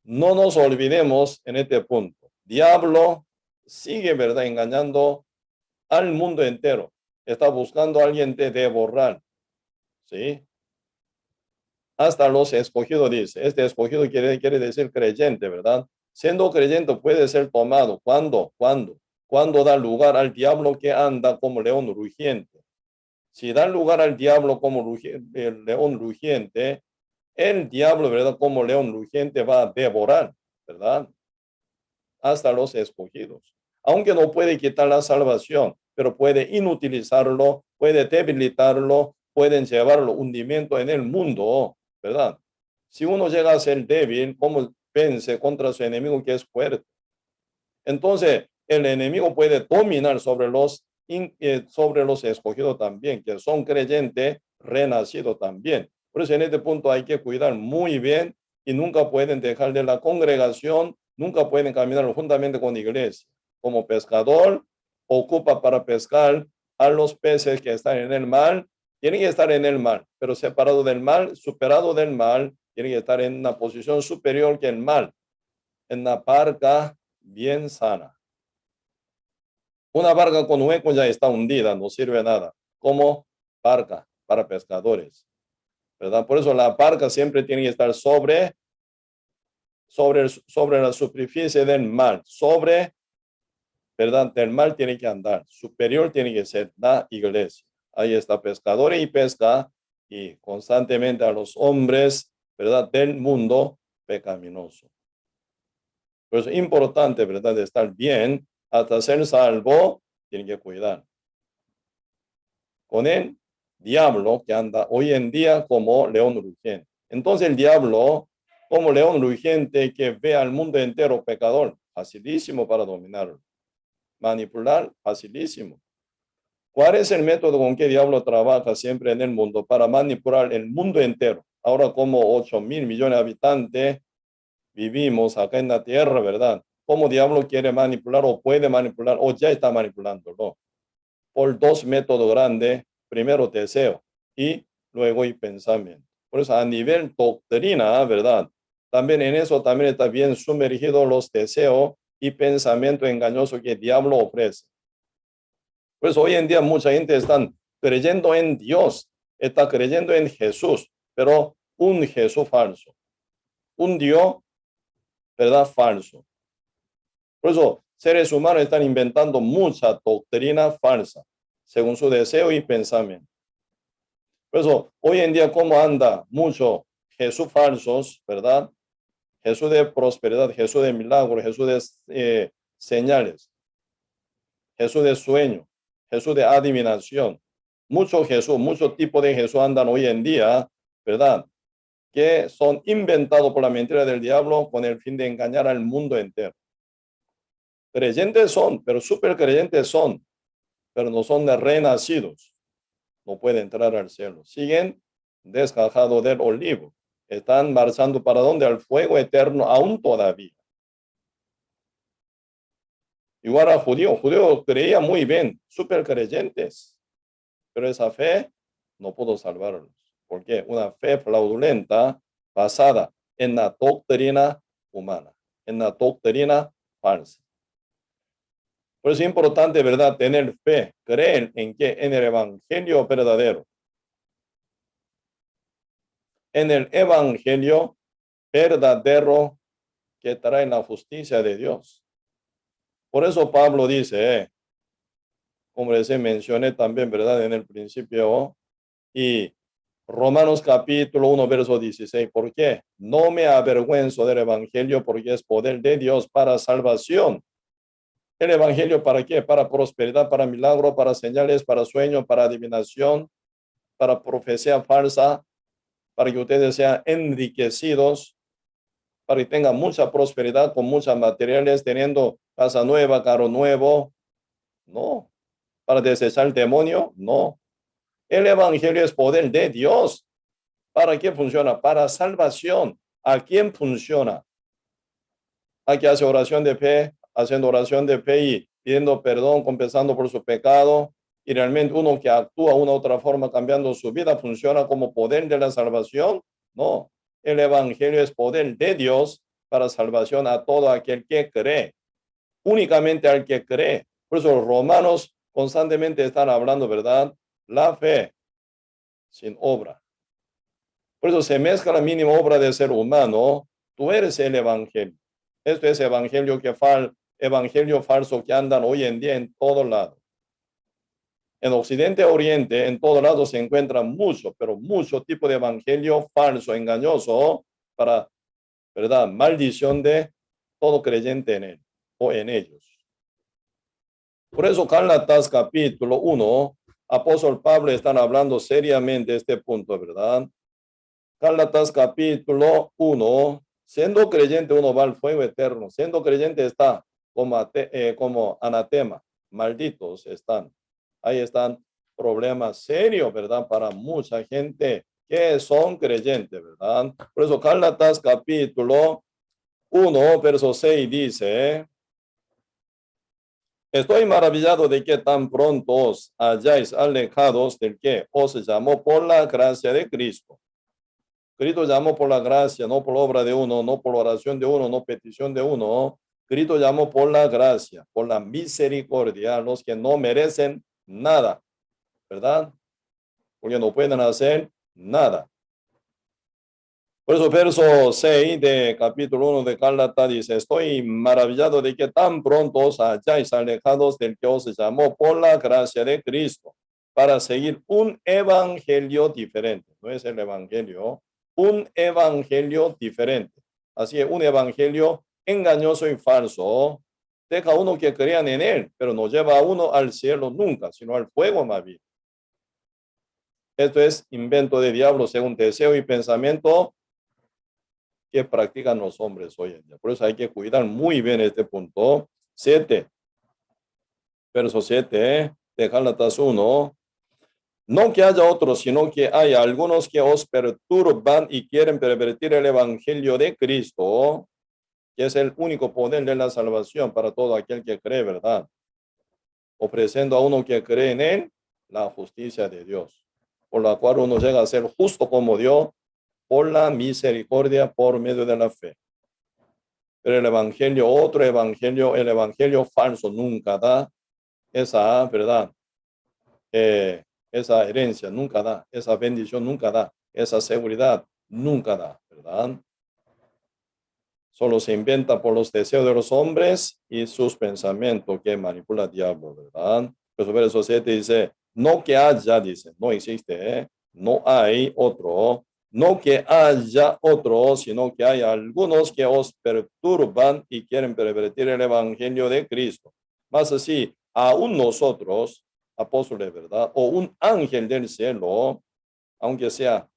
No nos olvidemos en este punto. Diablo sigue, ¿verdad?, engañando al mundo entero. Está buscando a alguien de devorar, ¿sí? Hasta los escogidos, dice. Este escogido quiere decir creyente, ¿verdad? Siendo creyente puede ser tomado. ¿Cuándo? Cuando da lugar al diablo que anda como león rugiente. Si da lugar al diablo como el león rugiente, el diablo, ¿verdad?, como león rugiente va a devorar, ¿verdad? Hasta los escogidos. Aunque no puede quitar la salvación, pero puede inutilizarlo, puede debilitarlo, pueden llevarlo hundimiento en el mundo, ¿verdad? Si uno llega a ser débil, ¿cómo vence contra su enemigo que es fuerte? Entonces, el enemigo puede dominar sobre los escogidos también, que son creyentes renacidos también. Por eso en este punto hay que cuidar muy bien y nunca pueden dejar de la congregación, nunca pueden caminar juntamente con la iglesia. Como pescador, ocupa para pescar a los peces que están en el mar, tienen que estar en el mar, pero separado del mal, superado del mal, tienen que estar en una posición superior que el mal, en la barca bien sana. Una barca con hueco ya está hundida, no sirve nada, como barca para pescadores, ¿verdad? Por eso la barca siempre tiene que estar sobre la superficie del mar, ¿verdad? Del mar tiene que andar, superior tiene que ser la iglesia. Ahí está pescadores y pesca y constantemente a los hombres, ¿verdad?, del mundo pecaminoso. Por eso es importante, ¿verdad?, de estar bien hasta ser salvo, tiene que cuidar. Con el diablo que anda hoy en día como león rugiente. Entonces el diablo, como león rugiente que ve al mundo entero pecador, facilísimo para dominarlo. Manipular, facilísimo. ¿Cuál es el método con que el diablo trabaja siempre en el mundo para manipular el mundo entero? Ahora como 8,000 millones de habitantes vivimos acá en la tierra, ¿verdad? ¿Cómo diablo quiere manipular o puede manipular o ya está manipulándolo? Por dos métodos grandes. Primero deseo y luego y pensamiento. Por eso a nivel doctrina, ¿verdad? También en eso también está bien sumergido los deseos y pensamiento engañoso que el diablo ofrece. Por eso hoy en día mucha gente está creyendo en Dios, está creyendo en Jesús, pero un Jesús falso, un Dios, ¿verdad? Falso. Por eso seres humanos están inventando mucha doctrina falsa, según su deseo y pensamiento. Por eso hoy en día, ¿cómo anda mucho Jesús falsos, verdad? Jesús de prosperidad, Jesús de milagro, Jesús de señales, Jesús de sueño, Jesús de adivinación. Mucho Jesús, mucho tipo de Jesús andan hoy en día, ¿verdad? Que son inventados por la mentira del diablo con el fin de engañar al mundo entero. Creyentes son, pero súper creyentes son, pero no son de renacidos. No pueden entrar al cielo. Siguen desgajados del olivo. Están marchando para donde? Al fuego eterno aún todavía. Igual a judíos. Judíos creían muy bien, súper creyentes. Pero esa fe no pudo salvarlos. ¿Por qué? Una fe fraudulenta basada en la doctrina humana, en la doctrina falsa. Por eso es importante, ¿verdad? Tener fe, creer en que en el evangelio verdadero, en el evangelio verdadero que trae la justicia de Dios. Por eso Pablo dice, como les mencioné también, ¿verdad? En el principio, y Romanos capítulo 1, verso 16. ¿Por qué? No me avergüenzo del evangelio porque es poder de Dios para salvación. ¿El evangelio para qué? Para prosperidad, para milagro, para señales, para sueño, para adivinación, para profecía falsa, para que ustedes sean enriquecidos, para que tengan mucha prosperidad con muchos materiales, teniendo casa nueva, carro nuevo. No. Para desechar el demonio. No. El evangelio es poder de Dios. ¿Para qué funciona? Para salvación. ¿A quién funciona? A que hace oración de fe, haciendo oración de fe y pidiendo perdón, confesando por su pecado. Y realmente uno que actúa de una u otra forma cambiando su vida, ¿funciona como poder de la salvación? No. El evangelio es poder de Dios para salvación a todo aquel que cree. Únicamente al que cree. Por eso los romanos constantemente están hablando, ¿verdad? La fe sin obra. Por eso se mezcla la mínima obra de ser humano. Tú eres el evangelio. Esto es evangelio falso que andan hoy en día en todo lado. En Occidente, Oriente, en todo lado se encuentra mucho, pero mucho tipo de evangelio falso, engañoso, para, ¿verdad? Maldición de todo creyente en él o en ellos. Por eso, Gálatas capítulo 1, apóstol Pablo están hablando seriamente de este punto, ¿verdad? Gálatas capítulo 1, siendo creyente uno va al fuego eterno, siendo creyente está como anatema, malditos están. Ahí están problemas serios, ¿verdad? Para mucha gente que son creyentes, ¿verdad? Por eso Gálatas capítulo 1, verso 6 dice, estoy maravillado de que tan pronto os hayáis alejados del que os llamó por la gracia de Cristo. Cristo llamó por la gracia, no por obra de uno, no por oración de uno, no petición de uno. Cristo llamó por la gracia, por la misericordia a los que no merecen nada, ¿verdad? Porque no pueden hacer nada. Por eso verso 6 de capítulo 1 de Gálatas dice, estoy maravillado de que tan pronto os hayáis alejados del que os llamó por la gracia de Cristo para seguir un evangelio diferente. No es el evangelio, un evangelio diferente. Así es, un evangelio engañoso y falso. Deja a uno que crean en él, pero no lleva a uno al cielo nunca, sino al fuego más bien. Esto es invento de diablo según deseo y pensamiento que practican los hombres hoy en día. Por eso hay que cuidar muy bien este punto. 7, verso 7, de Gálatas 1. No que haya otros, sino que hay algunos que os perturban y quieren pervertir el evangelio de Cristo, que es el único poder de la salvación para todo aquel que cree, ¿verdad? Ofreciendo a uno que cree en él la justicia de Dios, por la cual uno llega a ser justo como Dios por la misericordia por medio de la fe. Pero el evangelio, otro evangelio, el evangelio falso nunca da esa verdad, esa herencia nunca da, esa bendición nunca da, esa seguridad nunca da, ¿verdad? Solo se inventa por los deseos de los hombres y sus pensamientos que manipula el diablo, ¿verdad? Pues verso 7 dice, no que haya, dice, no existe, no hay otro, no que haya otro, sino que hay algunos que os perturban y quieren pervertir el evangelio de Cristo. Más así, aún nosotros, apóstoles, ¿verdad? O un ángel del cielo, aunque sea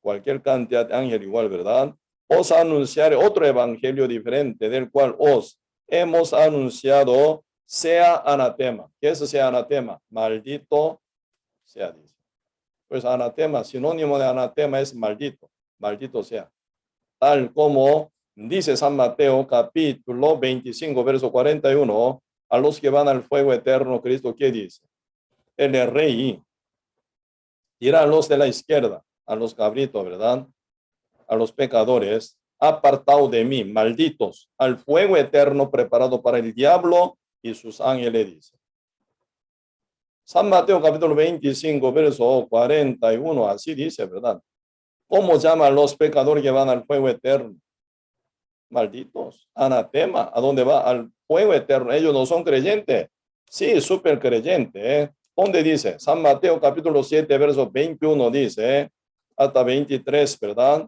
cualquier cantidad de ángel igual, ¿verdad? Os anunciaré otro evangelio diferente del cual os hemos anunciado, sea anatema. ¿Qué es sea anatema? Maldito sea, dice. Pues anatema, sinónimo de anatema es maldito, maldito sea. Tal como dice San Mateo capítulo 25, verso 41, a los que van al fuego eterno, Cristo, ¿qué dice? El rey dirá a los de la izquierda, a los cabritos, ¿verdad? A los pecadores, apartado de mí, malditos, al fuego eterno preparado para el diablo y sus ángeles, dice. San Mateo capítulo 25, verso 41, así dice, ¿verdad? ¿Cómo llaman los pecadores que van al fuego eterno? Malditos, anatema, ¿a dónde va? Al fuego eterno. Ellos no son creyentes. Sí, súper creyente, ¿eh? ¿Dónde dice? San Mateo capítulo 7, verso 21 dice, hasta 23, ¿verdad?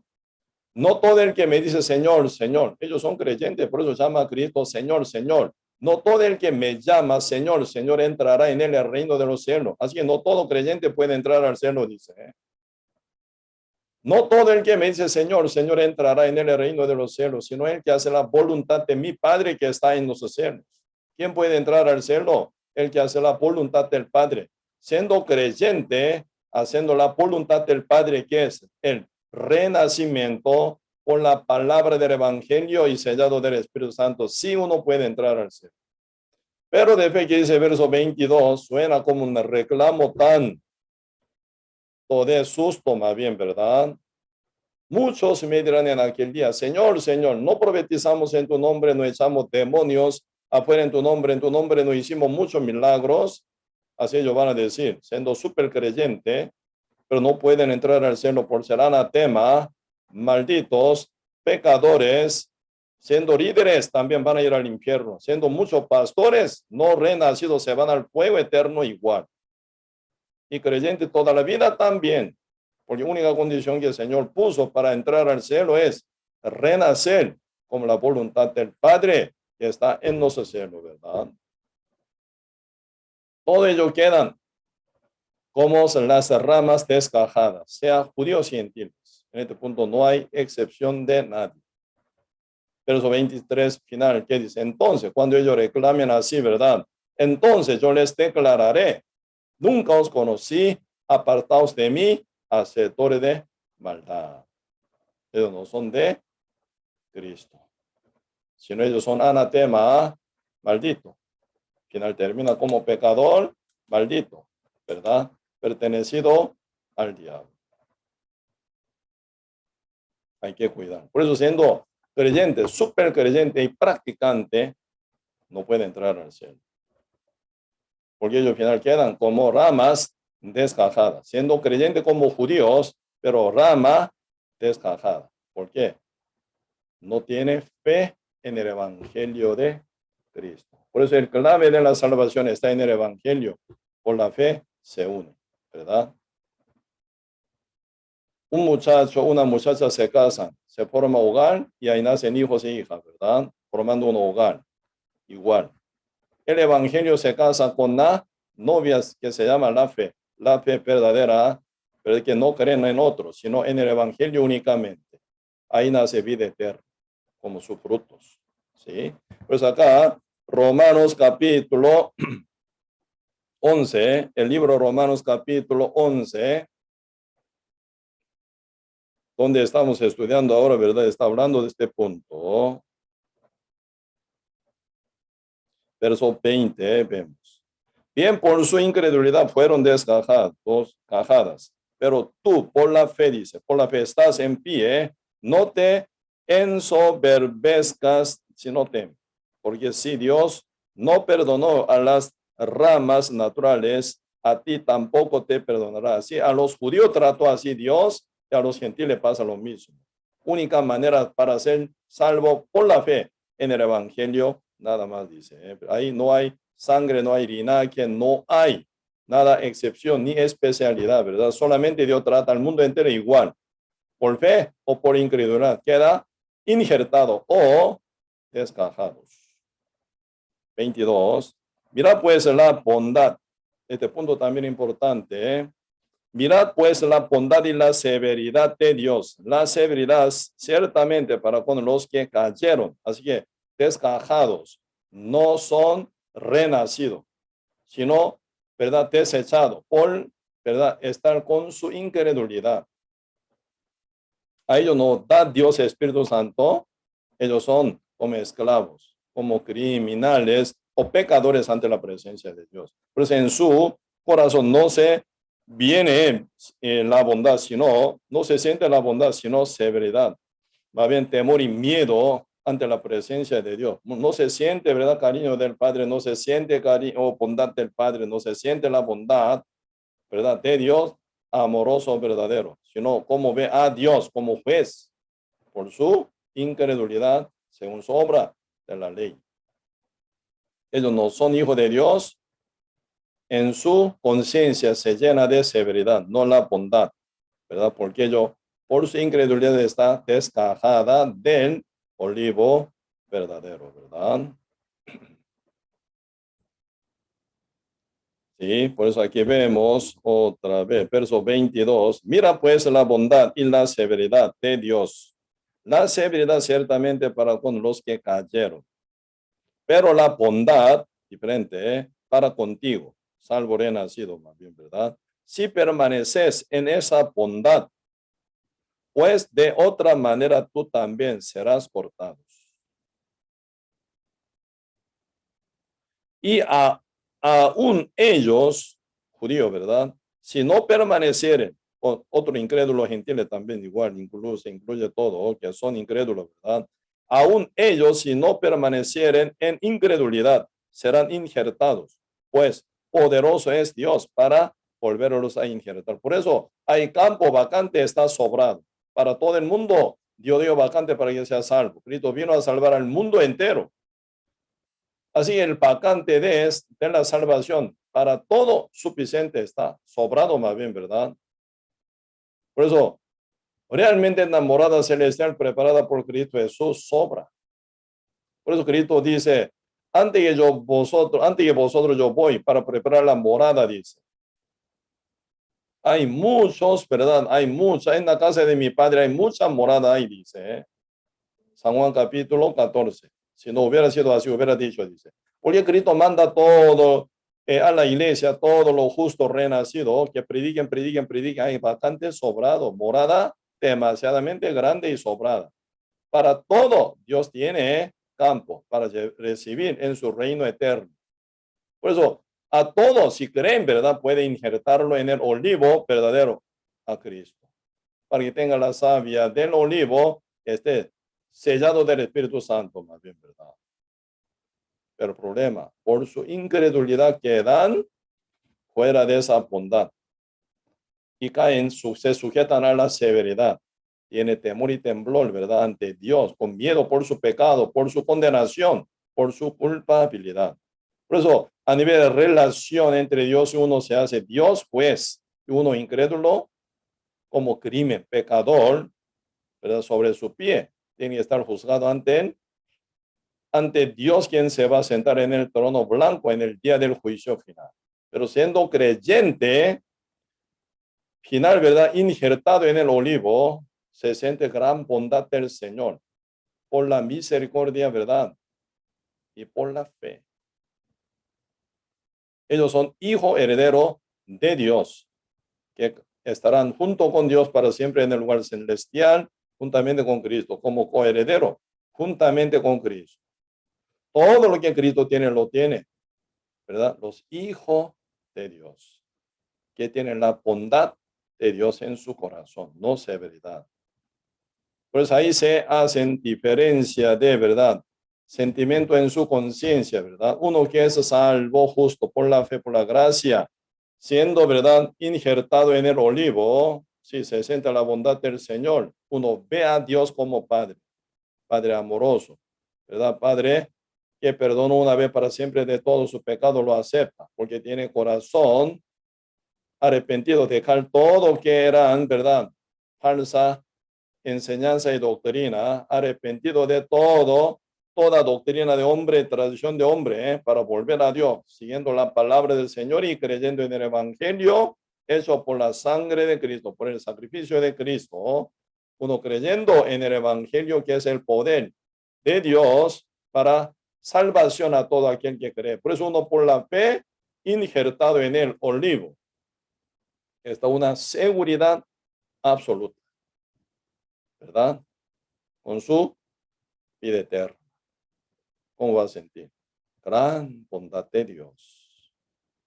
No todo el que me dice Señor, Señor, ellos son creyentes, por eso llama a Cristo Señor, Señor. No todo el que me llama Señor, Señor entrará en el reino de los cielos. Así que no todo creyente puede entrar al cielo, dice. No todo el que me dice Señor, Señor entrará en el reino de los cielos, sino el que hace la voluntad de mi Padre que está en los cielos. ¿Quién puede entrar al cielo? El que hace la voluntad del Padre. Siendo creyente, haciendo la voluntad del Padre, que es el renacimiento por la palabra del Evangelio y sellado del Espíritu Santo, sí uno puede entrar al cielo. Pero de fe que dice verso 22, suena como un reclamo tanto de susto más bien, ¿verdad? Muchos me dirán en aquel día, Señor, Señor, no profetizamos en tu nombre, no echamos demonios afuera en tu nombre no hicimos muchos milagros. Así ellos van a decir, siendo súper creyente, pero no pueden entrar al cielo por ser anatema, malditos, pecadores, siendo líderes también van a ir al infierno, siendo muchos pastores no renacidos se van al fuego eterno igual. Y creyente toda la vida también, porque la única condición que el Señor puso para entrar al cielo es renacer como la voluntad del Padre que está en los cielos, ¿verdad? Todo ello quedan como las ramas desgajadas, sea judíos y gentiles. En este punto no hay excepción de nadie. Verso 23 final, ¿qué dice? Entonces, cuando ellos reclamen así, ¿verdad? Entonces yo les declararé, nunca os conocí, apartaos de mí, hacedores de maldad. Ellos no son de Cristo, sino ellos son anatema, maldito. Final termina como pecador, maldito, ¿verdad? Pertenecido al diablo. Hay que cuidar. Por eso siendo creyente, súper creyente y practicante, no puede entrar al cielo. Porque ellos al final quedan como ramas desgajadas, siendo creyente como judíos, pero rama desgajada. ¿Por qué? No tiene fe en el evangelio de Cristo. Por eso el clave de la salvación está en el evangelio. Por la fe se une, ¿verdad? Un muchacho, una muchacha se casan, se forma hogar y ahí nacen hijos e hijas, ¿verdad? Formando un hogar. Igual. El evangelio se casa con la novia que se llama la fe verdadera, pero que no creen en otros, sino en el evangelio únicamente. Ahí nace vida eterna, como sus frutos. ¿Sí? Pues acá, Romanos capítulo 11, el libro Romanos capítulo 11, donde estamos estudiando ahora, ¿verdad? Está hablando de este punto. Verso 20, vemos. Bien, por su incredulidad fueron desgajadas, pero tú por la fe, dice, por la fe estás en pie, no te ensoberbezcas, sino temes. Porque si Dios no perdonó a las ramas naturales, a ti tampoco te perdonará. Así a los judíos trató así Dios y a los gentiles pasa lo mismo. Única manera para ser salvo por la fe en el evangelio, nada más dice. Ahí no hay sangre, no hay linaje, no hay nada excepción ni especialidad, ¿verdad? Solamente Dios trata al mundo entero igual, por fe o por incredulidad. Queda injertado o descajados. 22. Mirad pues la bondad. Este punto también importante. Mirad pues la bondad y la severidad de Dios. La severidad ciertamente para con los que cayeron. Así que descajados no son renacidos, sino, ¿verdad? Desechados por, ¿verdad? Estar con su incredulidad. A ellos no da Dios Espíritu Santo. Ellos son como esclavos, como criminales o pecadores ante la presencia de Dios. Pues en su corazón no se viene la bondad, sino, no se siente la bondad, sino severidad. Va bien temor y miedo ante la presencia de Dios. No se siente, ¿verdad? Cariño del Padre, no se siente cariño o bondad del Padre, no se siente la bondad, ¿verdad? De Dios amoroso, verdadero, sino como ve a Dios como juez por su incredulidad según su obra de la ley. Ellos no son hijos de Dios. En su conciencia se llena de severidad, no la bondad, ¿verdad? Porque ellos, por su incredulidad, está descajada del olivo verdadero, ¿verdad? Sí, por eso aquí vemos otra vez, verso 22. Mira pues la bondad y la severidad de Dios. La severidad ciertamente para con los que cayeron, pero la bondad, diferente, para contigo, salvo renacido más bien, ¿verdad? Si permaneces en esa bondad, pues de otra manera tú también serás cortados. Y aún ellos, judíos, ¿verdad? Si no permanecieren, otro incrédulo gentiles también igual, incluye todo, que son incrédulos, ¿verdad? Aún ellos, si no permanecieren en incredulidad, serán injertados, pues poderoso es Dios para volverlos a injertar. Por eso hay campo vacante, está sobrado. Para todo el mundo, Dios dio vacante para que sea salvo. Cristo vino a salvar al mundo entero. Así el vacante de la salvación para todo suficiente está, sobrado más bien, ¿verdad? Por eso, realmente la morada celestial preparada por Cristo Jesús sobra. Por eso Cristo dice, antes que vosotros yo voy para preparar la morada, dice. Hay muchos, ¿verdad? Hay mucha, en la casa de mi padre hay mucha morada ahí, dice. San Juan capítulo 14. Si no hubiera sido así, hubiera dicho, dice. Porque Cristo manda todo a la iglesia, todo lo justo renacido, que prediquen, hay bastante sobrado, morada demasiadamente grande y sobrada. Para todo, Dios tiene campo para recibir en su reino eterno. Por eso, a todos, si creen, ¿verdad? Puede injertarlo en el olivo verdadero a Cristo. Para que tenga la savia del olivo, sellado del Espíritu Santo, más bien, ¿verdad? Pero el problema, por su incredulidad quedan fuera de esa bondad y caen, se sujetan a la severidad. Tiene temor y temblor, ¿verdad? Ante Dios, con miedo por su pecado, por su condenación, por su culpabilidad. Por eso, a nivel de relación entre Dios y uno se hace Dios juez y uno incrédulo como crimen, pecador, ¿verdad? Sobre su pie. Tiene que estar juzgado ante él, ante Dios, quien se va a sentar en el trono blanco en el día del juicio final. Pero siendo creyente, final, ¿verdad? Injertado en el olivo, se siente gran bondad del Señor por la misericordia, ¿verdad? Y por la fe. Ellos son hijo heredero de Dios, que estarán junto con Dios para siempre en el lugar celestial, juntamente con Cristo, como coheredero, juntamente con Cristo. Todo lo que Cristo tiene, lo tiene, ¿verdad? Los hijos de Dios, que tienen la bondad de Dios en su corazón, no severidad. Pues ahí se hacen diferencia de verdad, sentimiento en su conciencia, ¿verdad? Uno que es salvo justo por la fe, por la gracia, siendo, ¿verdad?, injertado en el olivo, si se siente la bondad del Señor, uno ve a Dios como Padre, Padre amoroso, ¿verdad? Padre que perdona una vez para siempre de todo su pecado, lo acepta, porque tiene corazón arrepentido, dejar todo que eran, ¿verdad?, falsa enseñanza y doctrina, arrepentido de todo, toda doctrina de hombre, tradición de hombre, para volver a Dios, siguiendo la palabra del Señor y creyendo en el Evangelio, hecho por la sangre de Cristo, por el sacrificio de Cristo, uno creyendo en el Evangelio, que es el poder de Dios para salvación a todo aquel que cree. Por eso uno por la fe, injertado en el olivo, está una seguridad absoluta, ¿verdad? Con su vida eterna. ¿Cómo va a sentir? Gran bondad de Dios.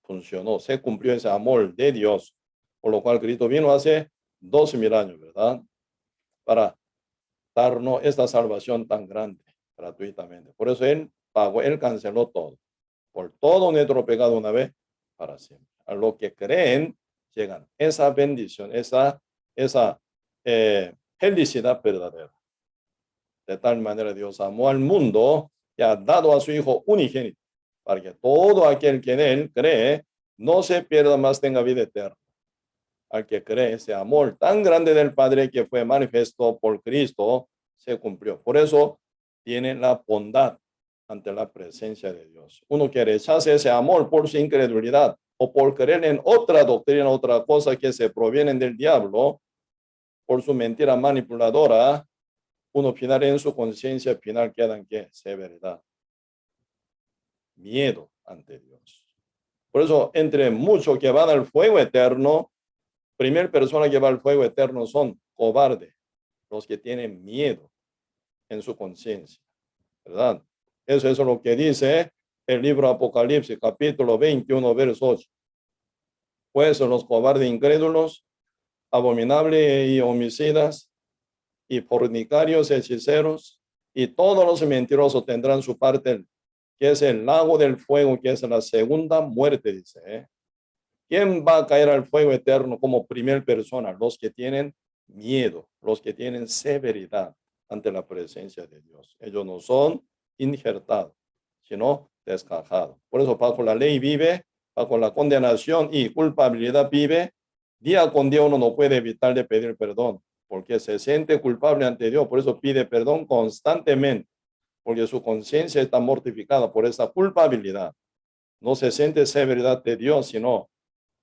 Funcionó, se cumplió ese amor de Dios, por lo cual Cristo vino hace 12,000 años, ¿verdad? Para darnos esta salvación tan grande, gratuitamente. Por eso Él pagó, Él canceló todo, por todo nuestro pecado una vez, para siempre. A los que creen, llegan esa bendición, esa felicidad verdadera. De tal manera Dios amó al mundo y ha dado a su Hijo unigénito, para que todo aquel que en Él cree no se pierda, más tenga vida eterna. Al que cree, ese amor tan grande del Padre que fue manifiesto por Cristo se cumplió. Por eso tiene la bondad ante la presencia de Dios. Uno que rechaza ese amor por su incredulidad o por creer en otra doctrina, otra cosa que se provienen del diablo, por su mentira manipuladora, uno final en su conciencia final queda en qué? Severidad. Miedo ante Dios. Por eso, entre muchos que van al fuego eterno, primera persona que va al fuego eterno son cobardes, los que tienen miedo en su conciencia, ¿verdad? Eso es lo que dice el libro Apocalipsis, capítulo 21, verso 8. Pues los cobardes incrédulos, abominables y homicidas, y fornicarios, hechiceros, y todos los mentirosos tendrán su parte, que es el lago del fuego, que es la segunda muerte, dice. ¿Quién va a caer al fuego eterno como primera persona? Los que tienen miedo, los que tienen severidad ante la presencia de Dios. Ellos no son injertados, sino descajados. Por eso bajo la ley vive, bajo la condenación y culpabilidad vive. Día con día uno no puede evitar de pedir perdón, porque se siente culpable ante Dios. Por eso pide perdón constantemente, porque su conciencia está mortificada por esa culpabilidad. No se siente severidad de Dios, sino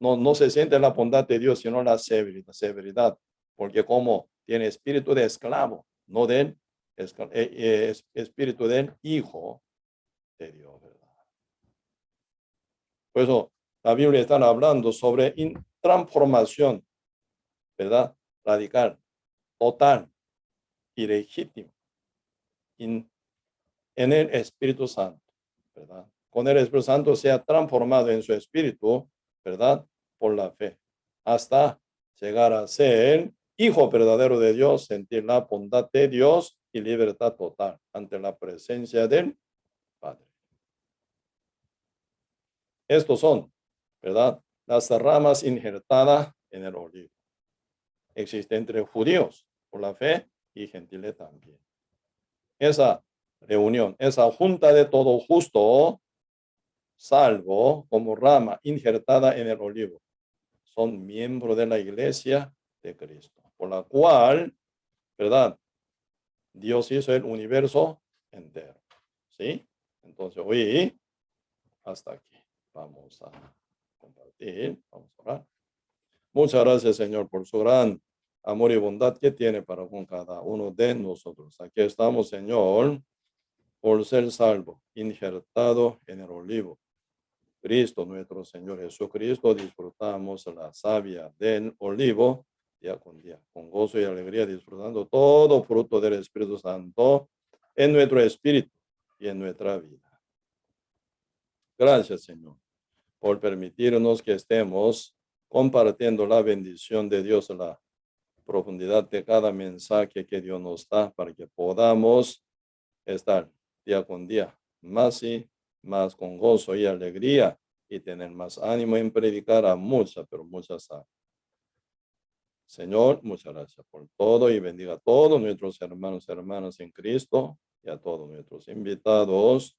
no se siente la bondad de Dios, sino la severidad, porque como tiene espíritu de esclavo, no del espíritu del hijo de Dios, ¿verdad? Por eso la Biblia está hablando sobre transformación, ¿verdad? Radical, total y legítima en el Espíritu Santo, ¿verdad? Con el Espíritu Santo se ha transformado en su espíritu, ¿verdad? Por la fe, hasta llegar a ser hijo verdadero de Dios, sentir la bondad de Dios y libertad total ante la presencia del Padre. Estos son, ¿verdad?, las ramas injertadas en el olivo. Existe entre judíos por la fe y gentiles también. Esa reunión, esa junta de todo justo, salvo como rama injertada en el olivo, son miembros de la iglesia de Cristo, por la cual, ¿verdad?, Dios hizo el universo entero. ¿Sí? Entonces, hoy, hasta aquí. Vamos a compartir, vamos a orar. Muchas gracias, Señor, por su gran amor y bondad que tiene para con cada uno de nosotros. Aquí estamos, Señor, por ser salvo, injertado en el olivo. Cristo, nuestro Señor Jesucristo, disfrutamos la savia del olivo día con día, con gozo y alegría, disfrutando todo fruto del Espíritu Santo en nuestro espíritu y en nuestra vida. Gracias, Señor, por permitirnos que estemos compartiendo la bendición de Dios, la profundidad de cada mensaje que Dios nos da, para que podamos estar día con día más y más con gozo y alegría y tener más ánimo en predicar a muchas, pero muchas almas. Señor, muchas gracias por todo y bendiga a todos nuestros hermanos y hermanas en Cristo y a todos nuestros invitados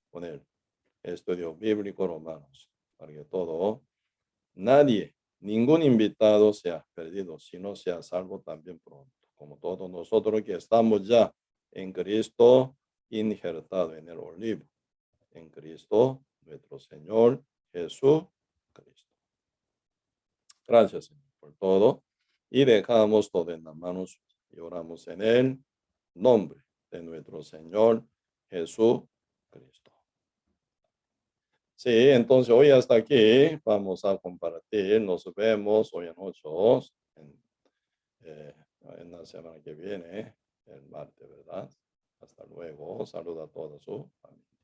con el estudio bíblico romanos, para que todo, nadie, ningún invitado sea perdido, sino sea salvo también pronto, como todos nosotros que estamos ya en Cristo, injertados en el olivo, en Cristo, nuestro Señor Jesucristo. Gracias, Señor, por todo. Y dejamos todo en las manos y oramos en el nombre de nuestro Señor Jesucristo. Sí, entonces hoy hasta aquí vamos a compartir. Nos vemos hoy en 8, eh, en la semana que viene, el martes, ¿verdad? Hasta luego. Saluda a toda su familia.